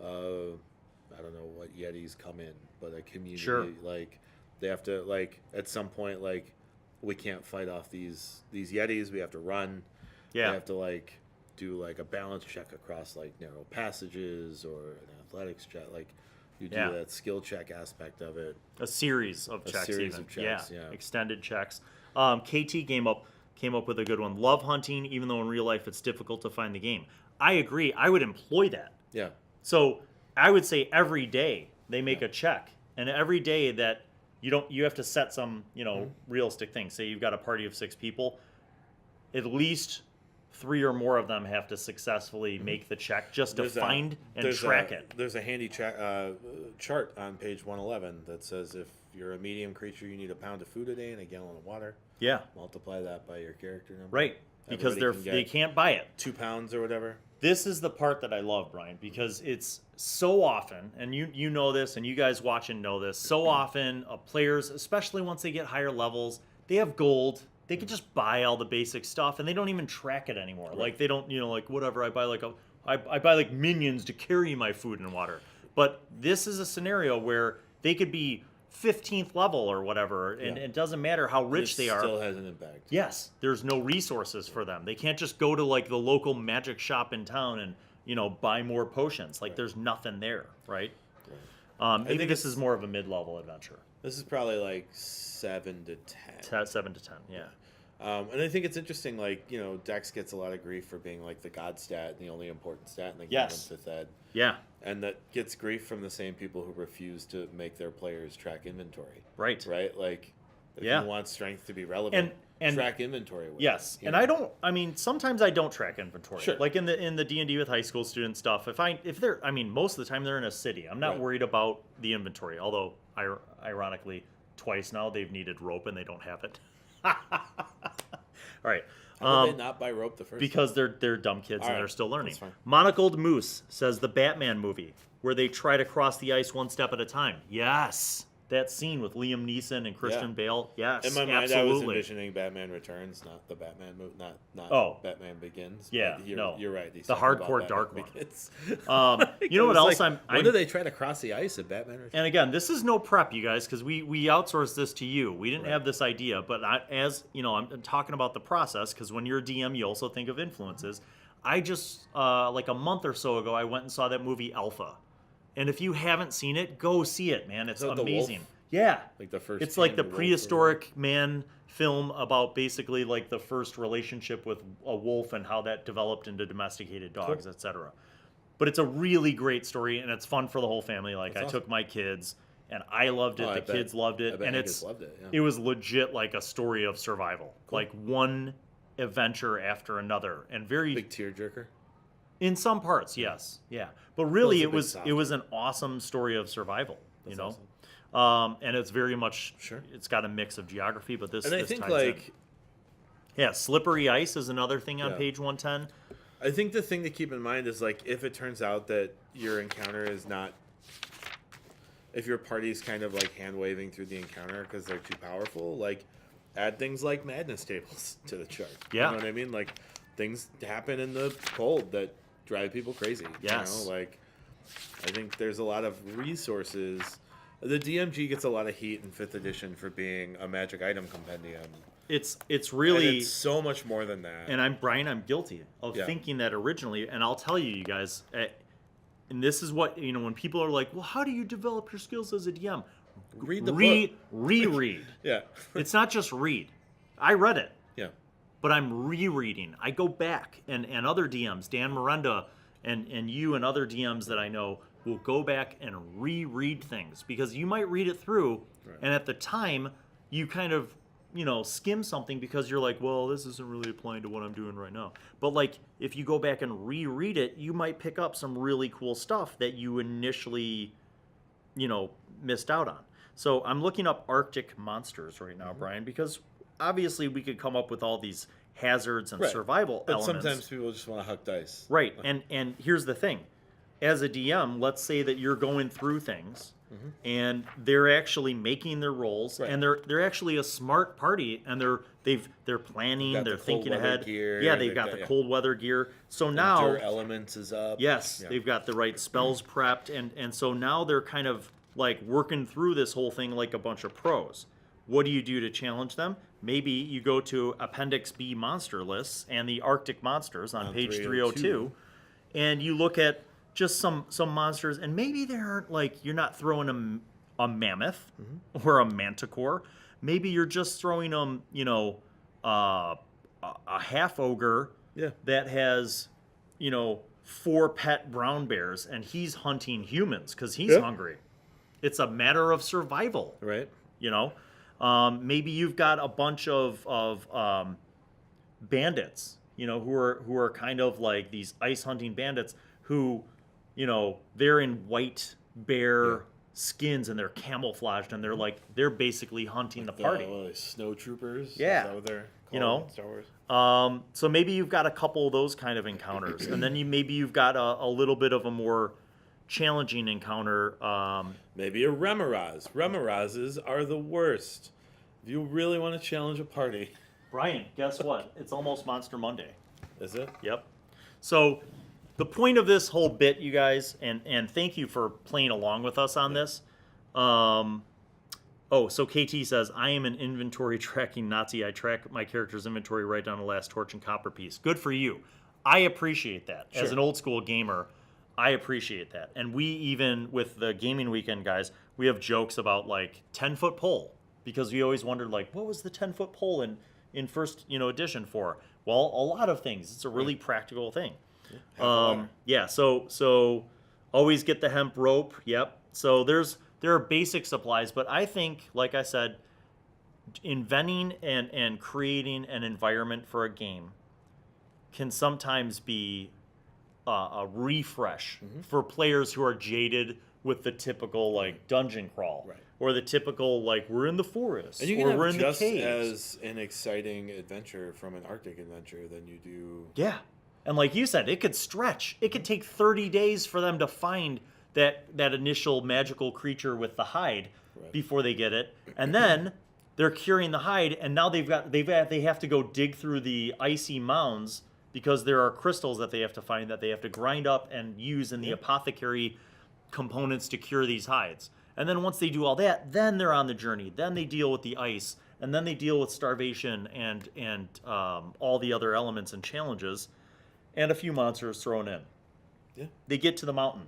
I don't know what Yetis come in, but a community like they have to like at some point like we can't fight off these Yetis. We have to run. Yeah. We have to like do like a balance check across like narrow passages or an athletics check. Like you do that skill check aspect of it. A series of checks. Yeah. Extended checks. KT came up with a good one. Love hunting, even though in real life it's difficult to find the game. I agree. I would employ that. Yeah. So I would say every day they make a check, and every day that you have to set some realistic things. Say you've got a party of 6 people, at least 3 or more of them have to successfully make the check just to find and track it. There's a handy chart on page 111 that says if you're a medium creature, you need a pound of food a day and a gallon of water. Yeah. Multiply that by your character number. Right. Because they can't buy it. 2 pounds or whatever. This is the part that I love, Brian, because it's so often, and you know this, and you guys watching know this, so often players, especially once they get higher levels, they have gold. They could just buy all the basic stuff, and they don't even track it anymore. Right. Like they don't, like whatever. I buy I buy like minions to carry my food and water. But this is a scenario where they could be 15th level or whatever, and it doesn't matter how rich they are. It still has an impact. Yes, there's no resources for them. They can't just go to like the local magic shop in town and buy more potions. Like there's nothing there, right? Maybe this is more of a mid-level adventure. This is probably like 7 to 10. 7 to 10, yeah. And I think it's interesting, like, Dex gets a lot of grief for being like the god stat and the only important stat in the game in 5th Ed. Yeah. And that gets grief from the same people who refuse to make their players track inventory. Right. Right? Like, if you want strength to be relevant, and track inventory with yes. And sometimes I don't track inventory. Sure. Like in the D&D with high school student stuff, most of the time they're in a city. I'm not worried about the inventory, although ironically, twice now they've needed rope and they don't have it. All right. How did they not buy rope the first because time? they're dumb kids and they're still learning. That's fine. Monocled Moose says the Batman movie where they try to cross the ice one step at a time. Yes. That scene with Liam Neeson and Christian Bale. Yes. In my mind, absolutely. I was envisioning Batman Returns, not the Batman movie, not Batman Begins. Yeah, you're right. The hardcore dark one. You know what else? When do they try to cross the ice at Batman Returns? And again, this is no prep, you guys, because we outsourced this to you. We didn't have this idea, but I'm talking about the process because when you're a DM, you also think of influences. I just like a month or so ago, I went and saw that movie Alpha. And if you haven't seen it, go see it, man. It's amazing. Yeah. Like the first. It's like the prehistoric man film about basically like the first relationship with a wolf and how that developed into domesticated dogs, etc. But it's a really great story and it's fun for the whole family. Like I took my kids and I loved it. The kids loved it. And it was legit like a story of survival. Cool. Like one adventure after another and very big tearjerker. In some parts, yes, yeah, but really, it was an awesome story of survival, awesome. And it's very much it's got a mix of geography, but this. And I think like, slippery ice is another thing on page 110. I think the thing to keep in mind is like if it turns out that your encounter is not, if your party's kind of like hand waving through the encounter because they're too powerful, like add things like madness tables to the chart. Yeah, you know what I mean, like. Things happen in the cold that drive people crazy. Yes. Like I think there's a lot of resources. The DMG gets a lot of heat in 5th edition for being a magic item compendium. It's really and it's so much more than that. And I'm guilty of thinking that originally. And I'll tell you guys, and this is what when people are like, well, how do you develop your skills as a DM? Read the book. Reread. Yeah. It's not just read. I read it. Yeah. But I'm rereading. I go back, and other DMs, Dan Miranda, and you and other DMs that I know will go back and reread things because you might read it through, and at the time you kind of skim something because you're like, well, this isn't really applying to what I'm doing right now. But like if you go back and reread it, you might pick up some really cool stuff that you initially, missed out on. So I'm looking up Arctic monsters right now, Brian, because obviously we could come up with all these hazards and survival elements. But sometimes people just want to huck dice. Right. And here's the thing. As a DM, let's say that you're going through things and they're actually making their rolls and they're actually a smart party and they're planning, they're thinking ahead. Gear, they've got the cold weather gear. So now Endure elements is up. Yes, they've got the right spells prepped and so now they're kind of like working through this whole thing like a bunch of pros. What do you do to challenge them? Maybe you go to Appendix B monster lists and the Arctic monsters on page 302, and you look at just some monsters, and maybe they aren't like, you're not throwing a mammoth or a manticore. Maybe you're just throwing them, a half ogre that has, 4 pet brown bears, and he's hunting humans because he's hungry. It's a matter of survival. Right. Maybe you've got a bunch of bandits, who are kind of like these ice hunting bandits who, they're in white bear skins and they're camouflaged and they're basically hunting like the party. Snow troopers. Yeah. Is that what they're called in Star Wars? So maybe you've got a couple of those kind of encounters, and then you've got a little bit of a more challenging encounter. Maybe a Remorhaz. Remorhazes are the worst. If you really want to challenge a party. Brian, guess what? It's almost Monster Monday. Is it? Yep. So the point of this whole bit, you guys, and thank you for playing along with us on this. So KT says, I am an inventory tracking Nazi. I track my character's inventory right down to the last torch and copper piece. Good for you. I appreciate that. Sure. As an old school gamer, I appreciate that. And we even, with the gaming weekend guys, we have jokes about like 10-foot pole, because we always wondered like, what was the 10-foot pole in first edition for? Well, a lot of things. It's a really practical thing. So always get the hemp rope. Yep. So there are basic supplies, but I think, like I said, inventing and creating an environment for a game can sometimes be a refresh for players who are jaded with the typical like dungeon crawl, or the typical like we're in the forest, and you or can we're have in just the caves. as an exciting adventure from an Arctic adventure than you do. Yeah, and like you said, it could stretch. It could take 30 days for them to find that initial magical creature with the hide before they get it, and then they're curing the hide, and now they have to go dig through the icy mounds because there are crystals that they have to find that they have to grind up and use in the apothecary components to cure these hides. And then once they do all that, then they're on the journey. Then they deal with the ice, and then they deal with starvation and all the other elements and challenges, and a few monsters thrown in. Yeah. They get to the mountain.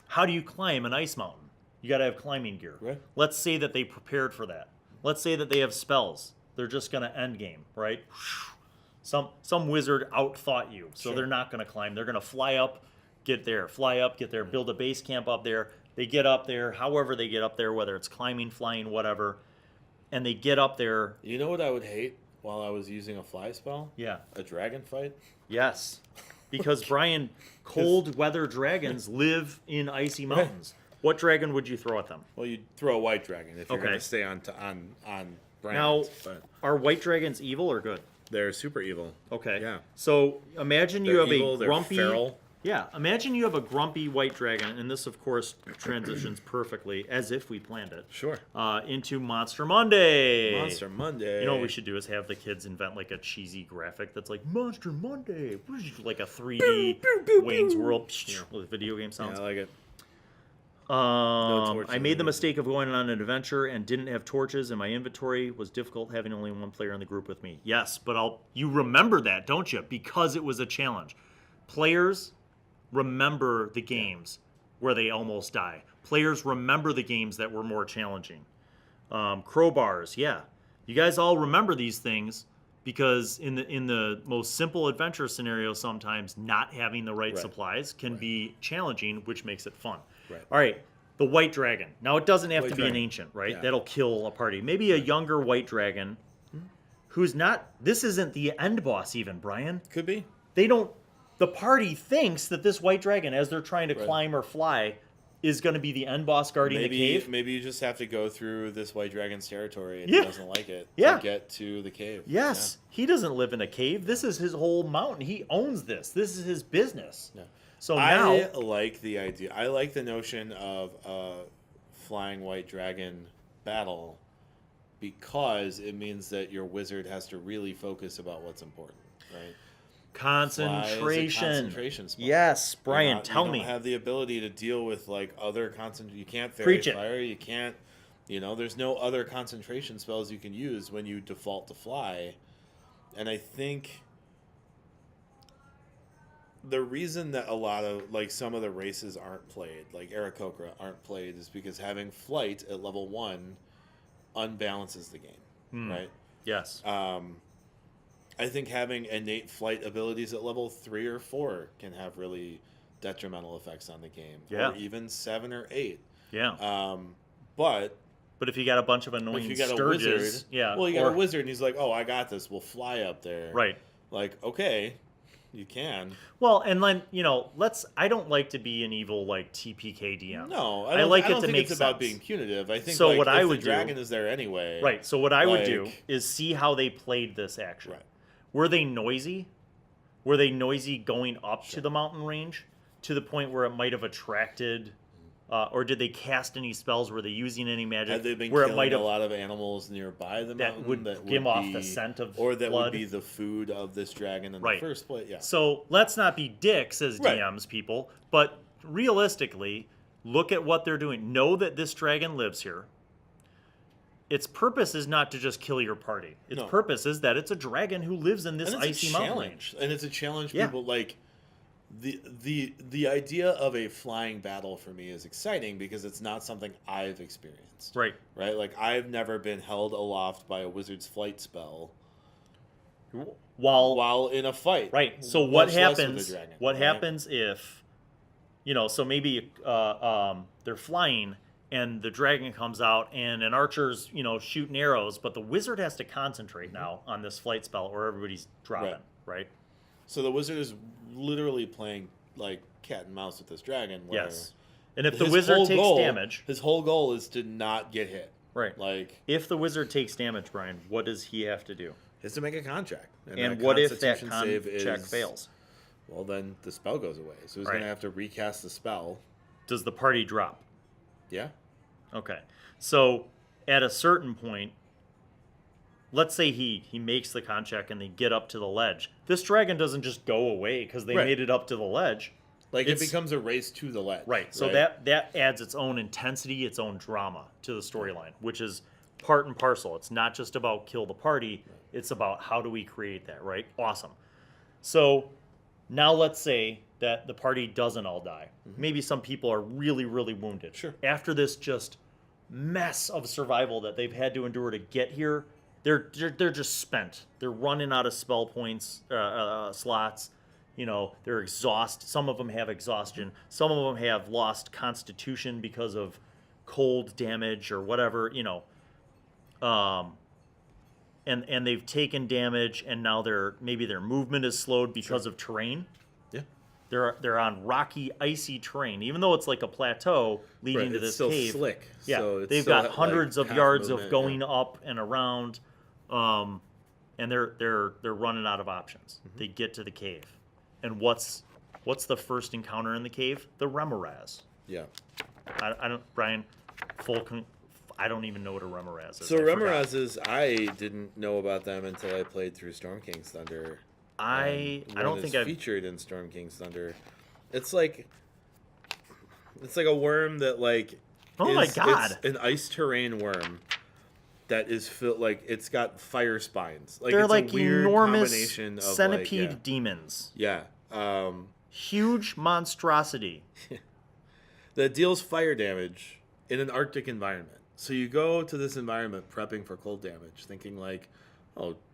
How do you climb an ice mountain? You got to have climbing gear. Right. Let's say that they prepared for that. Let's say that they have spells. They're just going to end game, right? Some wizard outthought you, so they're not going to climb. They're going to fly up, get there, build a base camp up there. They get up there, however they get up there, whether it's climbing, flying, whatever, and they get up there. You know what I would hate while I was using a fly spell? Yeah. A dragon fight? Yes. Because, Brian, cold weather dragons live in icy mountains. What dragon would you throw at them? Well, you'd throw a white dragon if you're going to stay on brand. Now, but are white dragons evil or good? they're super evil. Okay. Yeah. So imagine you They're have evil, a they're grumpy. feral. Yeah. Imagine you have a grumpy white dragon, and this, of course, transitions perfectly, as if we planned it. Sure. Into Monster Monday. Monster Monday. You know what we should do is have the kids invent like a cheesy graphic that's like Monster Monday, like a 3D Wayne's World with video game sounds. Yeah, I like it. I made the mistake of going on an adventure and didn't have torches, and my inventory was difficult having only one player in the group with me. Yes, but you remember that, don't you? Because it was a challenge. Players remember the games where they almost die. Players remember the games that were more challenging. Crowbars, yeah. You guys all remember these things because in the most simple adventure scenario, sometimes not having the right supplies can be challenging, which makes it fun. Right. All right, the white dragon. Now, it doesn't have to be an ancient, right? Yeah. That'll kill a party. Maybe a younger white dragon who's not... This isn't the end boss even, Brian. Could be. They don't... The party thinks that this white dragon, as they're trying to climb or fly, is going to be the end boss guarding the cave. Maybe you just have to go through this white dragon's territory and he doesn't like it to get to the cave. Yes. Yeah. He doesn't live in a cave. This is his whole mountain. He owns this. This is his business. Yeah. So now... I like the idea. I like the notion of a flying white dragon battle because it means that your wizard has to really focus about what's important, right? Concentration. Yes, Brian, tell me. You don't have the ability to deal with like other concentration. You can't fairy fire. You can't. There's no other concentration spells you can use when you default to fly. And I think the reason that a lot of like some of the races aren't played, like Aarakocra aren't played, is because having flight at level 1 unbalances the game, right? Yes. I think having innate flight abilities at level 3 or 4 can have really detrimental effects on the game. Yeah. Or even 7 or 8. Yeah. But if you got a bunch of annoying if you got sturges, a wizard, well, you got a wizard, and he's like, "Oh, I got this. We'll fly up there." Right. Like, okay, you can. Well, and then I don't like to be an evil like TPK DM. No, I don't think it's about being punitive. I think so. Like, what if I the would dragon is there anyway. Right. So what I would do is see how they played this action. Right. Were they noisy? Were they noisy going up to the mountain range to the point where it might have attracted or did they cast any spells? Were they using any magic? Have they been where killing a lot of animals nearby the mountain would give off the scent of or that blood? would be the food of this dragon in Right. the first place? Yeah. So let's not be dicks as Right. DMs, people, but realistically, look at what they're doing. Know that this dragon lives here. Its purpose is not to just kill your party. Its purpose is that it's a dragon who lives in this icy mountain range. And it's a challenge. People like the idea of a flying battle for me is exciting because it's not something I've experienced. Right. Right. Like I've never been held aloft by a wizard's flight spell while in a fight. Right. So what happens? Dragon, what happens if, so maybe they're flying and the dragon comes out and an archer's shooting arrows, but the wizard has to concentrate now on this flight spell or everybody's dropping. Right. So the wizard is literally playing like cat and mouse with this dragon. Where yes. And if the wizard takes damage, his whole goal is to not get hit. Right. Like if the wizard takes damage, Brian, what does he have to do? He has to make a contract. And what if that contract fails? Well, then the spell goes away. So he's going to have to recast the spell. Does the party drop? Yeah. Okay. So at a certain point, let's say he makes the contract and they get up to the ledge. This dragon doesn't just go away because they made it up to the ledge. Like it becomes a race to the ledge. Right. So that adds its own intensity, its own drama to the storyline, which is part and parcel. It's not just about kill the party. It's about how do we create that, right? Awesome. So now let's say that the party doesn't all die. Maybe some people are really, really wounded. Sure. After this just mess of survival that they've had to endure to get here, they're just spent. They're running out of spell points, slots. They're exhausted. Some of them have exhaustion. Some of them have lost constitution because of cold damage or whatever, and they've taken damage, and now maybe their movement is slowed because of terrain. Yeah. They're on rocky, icy terrain, even though it's like a plateau leading to this still cave. Slick. Yeah, so it's they've still got hundreds of yards of going yeah. up and around, and they're running out of options. They get to the cave, and what's the first encounter in the cave? The Remorhaz. Yeah. I don't, Brian. I don't even know what a Remorhaz is. So Remorhaz is, I didn't know about them until I played through Storm King's Thunder. I don't think I've featured in Storm King's Thunder. It's like a worm that oh my god, it's an ice terrain worm that is filled it's got fire spines. They're it's like a weird enormous combination of centipede demons. Yeah. Huge monstrosity that deals fire damage in an Arctic environment. So you go to this environment prepping for cold damage, thinking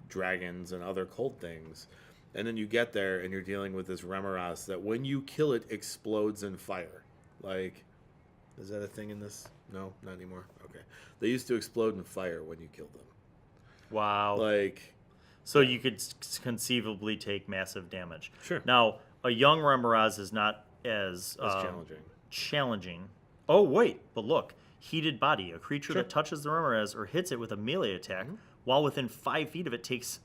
dragons and other cold things. And then you get there and you're dealing with this Remorhaz that when you kill it explodes in fire. Is that a thing in this? No, not anymore. Okay. They used to explode in fire when you killed them. Wow. So you could conceivably take massive damage. Sure. Now, a young Remorhaz is not as challenging. Oh, wait, but look. Heated body. A creature that touches the Remorhaz or hits it with a melee attack while within 5 feet of it takes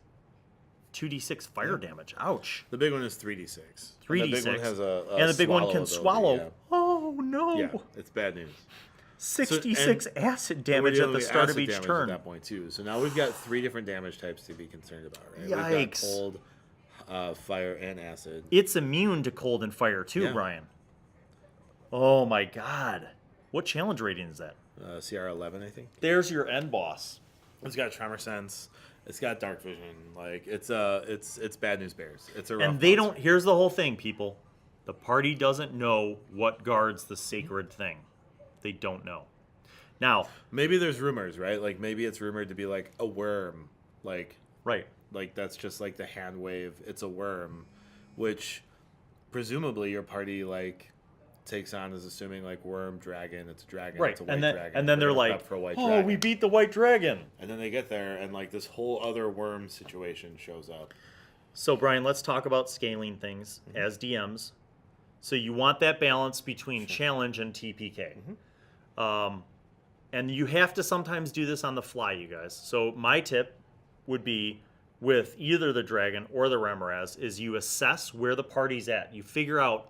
2d6 fire damage. Ouch. The big one is 3d6. 3d6. And the big one has and the big one can swallow. Yeah. Oh, no. Yeah, it's bad news. 66 acid damage at the start of each turn. At that point too. So now we've got 3 different damage types to be concerned about, right? Yikes. We've got cold, fire, and acid. It's immune to cold and fire too, Brian. Oh my god. What challenge rating is that? CR 11, I think. There's your end boss. It's got Tremor Sense. It's got Dark Vision. It's Bad News Bears. It's a rough and they monster. don't. Here's the whole thing, people. The party doesn't know what guards the sacred thing. They don't know. Now, maybe there's rumors, right? Maybe it's rumored to be a worm. Right. That's just the hand wave. It's a worm, which presumably your party takes on as assuming worm dragon. It's a dragon. Right. It's a white dragon. And then they're for a white oh, dragon. we beat the white dragon. And then they get there and this whole other worm situation shows up. So Brian, let's talk about scaling things as DMs. So you want that balance between challenge and TPK. And you have to sometimes do this on the fly, you guys. So my tip would be with either the dragon or the Remorhaz is you assess where the party's at. You figure out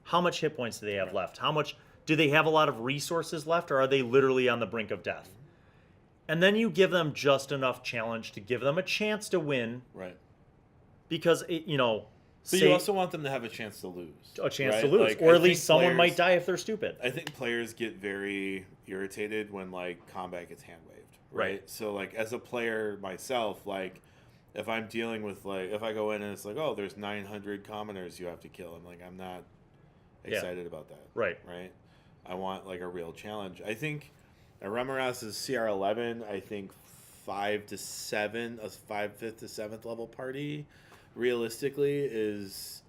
how much hit points do they have left? How much Do they have a lot of resources left, or are they literally on the brink of death? And then you give them just enough challenge to give them a chance to win. Right. Because, you know... But you also want them to have a chance to lose. A chance right? to lose. Like, or at least someone might die if they're stupid. I think players get very irritated when, like, combat gets hand-waved. Right? So, like, as a player myself, like, if I'm dealing with, like, if I go in and it's like, oh, there's 900 commoners you have to kill, I'm like, I'm not excited about that. Right? I want, like, a real challenge. I think Remorhaz's CR11, I think 5 to 7, a 5th to 7th level party, realistically, is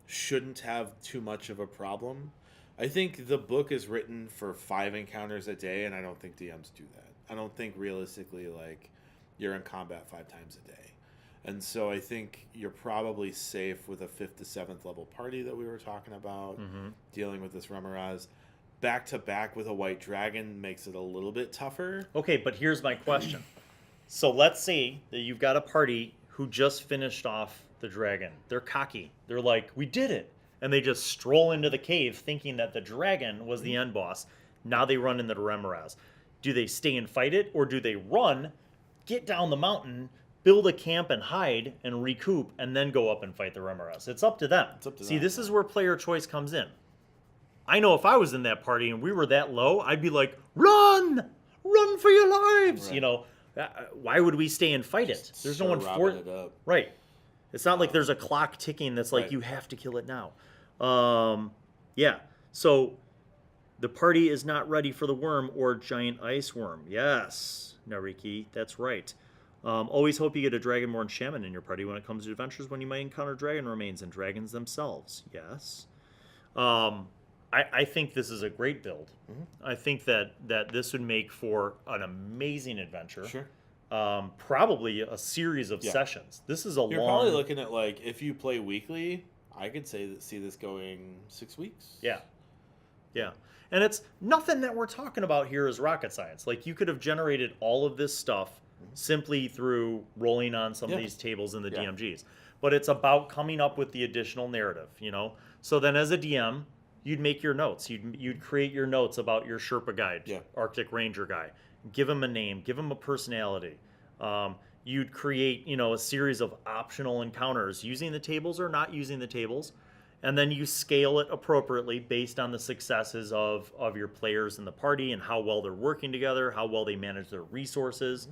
shouldn't have too much of a problem. I think the book is written for 5 encounters a day, and I don't think DMs do that. I don't think realistically, like, you're in combat 5 times a day. And so I think you're probably safe with a 5th to 7th level party that we were talking about, dealing with this Remorhaz. Back to back with a white dragon makes it a little bit tougher. Okay, but here's my question. So let's say that you've got a party who just finished off the dragon. They're cocky. They're like, we did it. And they just stroll into the cave thinking that the dragon was the end boss. Now they run into the Remorhaz. Do they stay and fight it, or do they run, get down the mountain, build a camp and hide and recoup, and then go up and fight the Remorhaz? It's up to them. See, this is where player choice comes in. I know if I was in that party and we were that low, I'd be like, run! Run for your lives! Right. You know, why would we stay and fight it? There's no one for it. Right. It's not like there's a clock ticking that's like, you have to kill it now. Yeah. So the party is not ready for the worm or giant ice worm. Yes, Nariki, that's right. Always hope you get a Dragonborn Shaman in your party when it comes to adventures when you might encounter dragon remains and dragons themselves. Yes. I think this is a great build. I think that this would make for an amazing adventure. Sure. Probably a series of sessions. This is a You're probably looking at, like, if you play weekly, I could see this going 6 weeks. Yeah. Yeah. And it's nothing that we're talking about here is rocket science. Like, you could have generated all of this stuff simply through rolling on some of these tables in the DMGs. But it's about coming up with the additional narrative, you know? So then as a DM, you'd make your notes. You'd create your notes about your Sherpa guide, Arctic Ranger guy. Give him a name. Give him a personality. You'd create, you know, a series of optional encounters using the tables or not using the tables. And then you scale it appropriately based on the successes of your players in the party and how well they're working together, how well they manage their resources.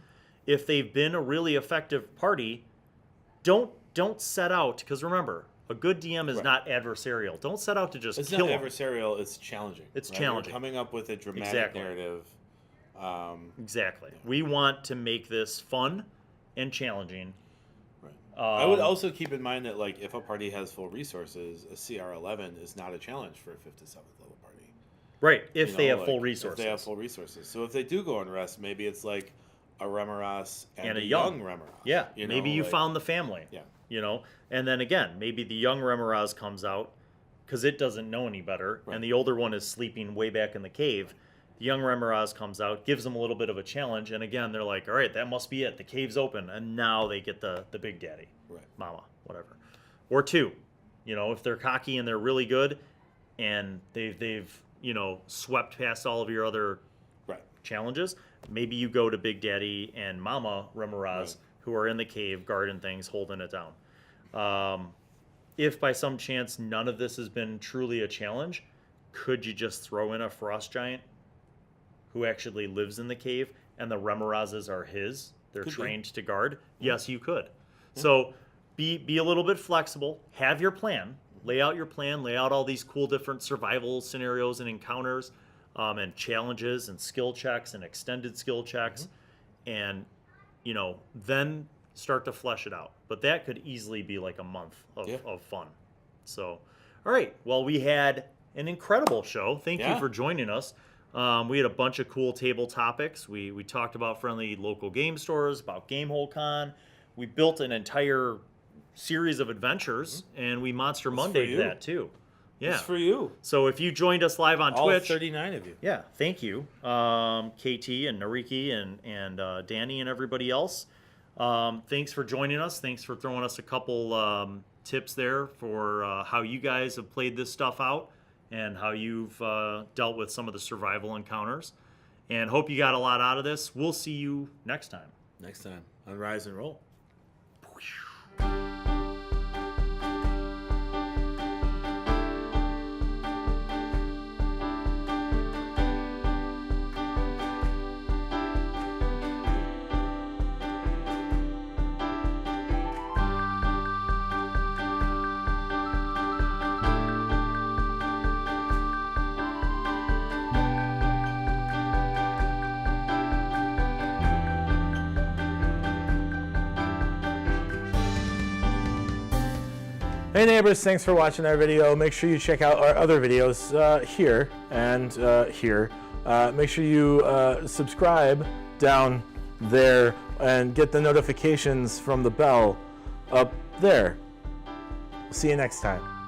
If they've been a really effective party, don't set out, because remember, a good DM is not adversarial. Don't set out to just kill them. It's not adversarial, it's challenging. It's challenging. You're coming up with a dramatic narrative. Exactly. We want to make this fun and challenging. I would also keep in mind that, like, if a party has full resources, a CR11 is not a challenge for a 5th to 7th level party. Right, if they have full resources. If they have full resources. So if they do go on rest, maybe it's like a Remorhaz and a young Remorhaz. Yeah, maybe you found the family. Yeah. You know, and then again, maybe the young Remorhaz comes out because it doesn't know any better, and the older one is sleeping way back in the cave. The young Remorhaz comes out, gives them a little bit of a challenge, and again, they're like, all right, that must be it. The cave's open, and now they get the big daddy, mama, whatever. Or 2, you know, if they're cocky and they're really good, and they've you know, swept past all of your other challenges, maybe you go to Big Daddy and Mama Remorhaz, who are in the cave, guarding things, holding it down. If by some chance none of this has been truly a challenge, could you just throw in a Frost Giant who actually lives in the cave, and the Remorhazes are his? They're trained to guard? Yes, you could. So be a little bit flexible. Have your plan. Lay out your plan. Lay out all these cool different survival scenarios and encounters and challenges and skill checks and extended skill checks. And, you know, then start to flesh it out. But that could easily be like a month of fun. So, all right. Well, we had an incredible show. Thank you for joining us. We had a bunch of cool table topics. We talked about friendly local game stores, about GameHole Con. We built an entire series of adventures, and we Monster Monday'd that too. Yeah, it's for you. So if you joined us live on Twitch, 39 of you. Yeah, thank you, KT and Nariki and Danny and everybody else. Thanks for joining us. Thanks for throwing us a couple tips there for how you guys have played this stuff out. and how you've dealt with some of the survival encounters. And hope you got a lot out of this. We'll see you next time. Next time on Rise and Roll. Hey neighbors, thanks for watching our video. Make sure you check out our other videos here and here. Make sure you subscribe down there and get the notifications from the bell up there. See you next time.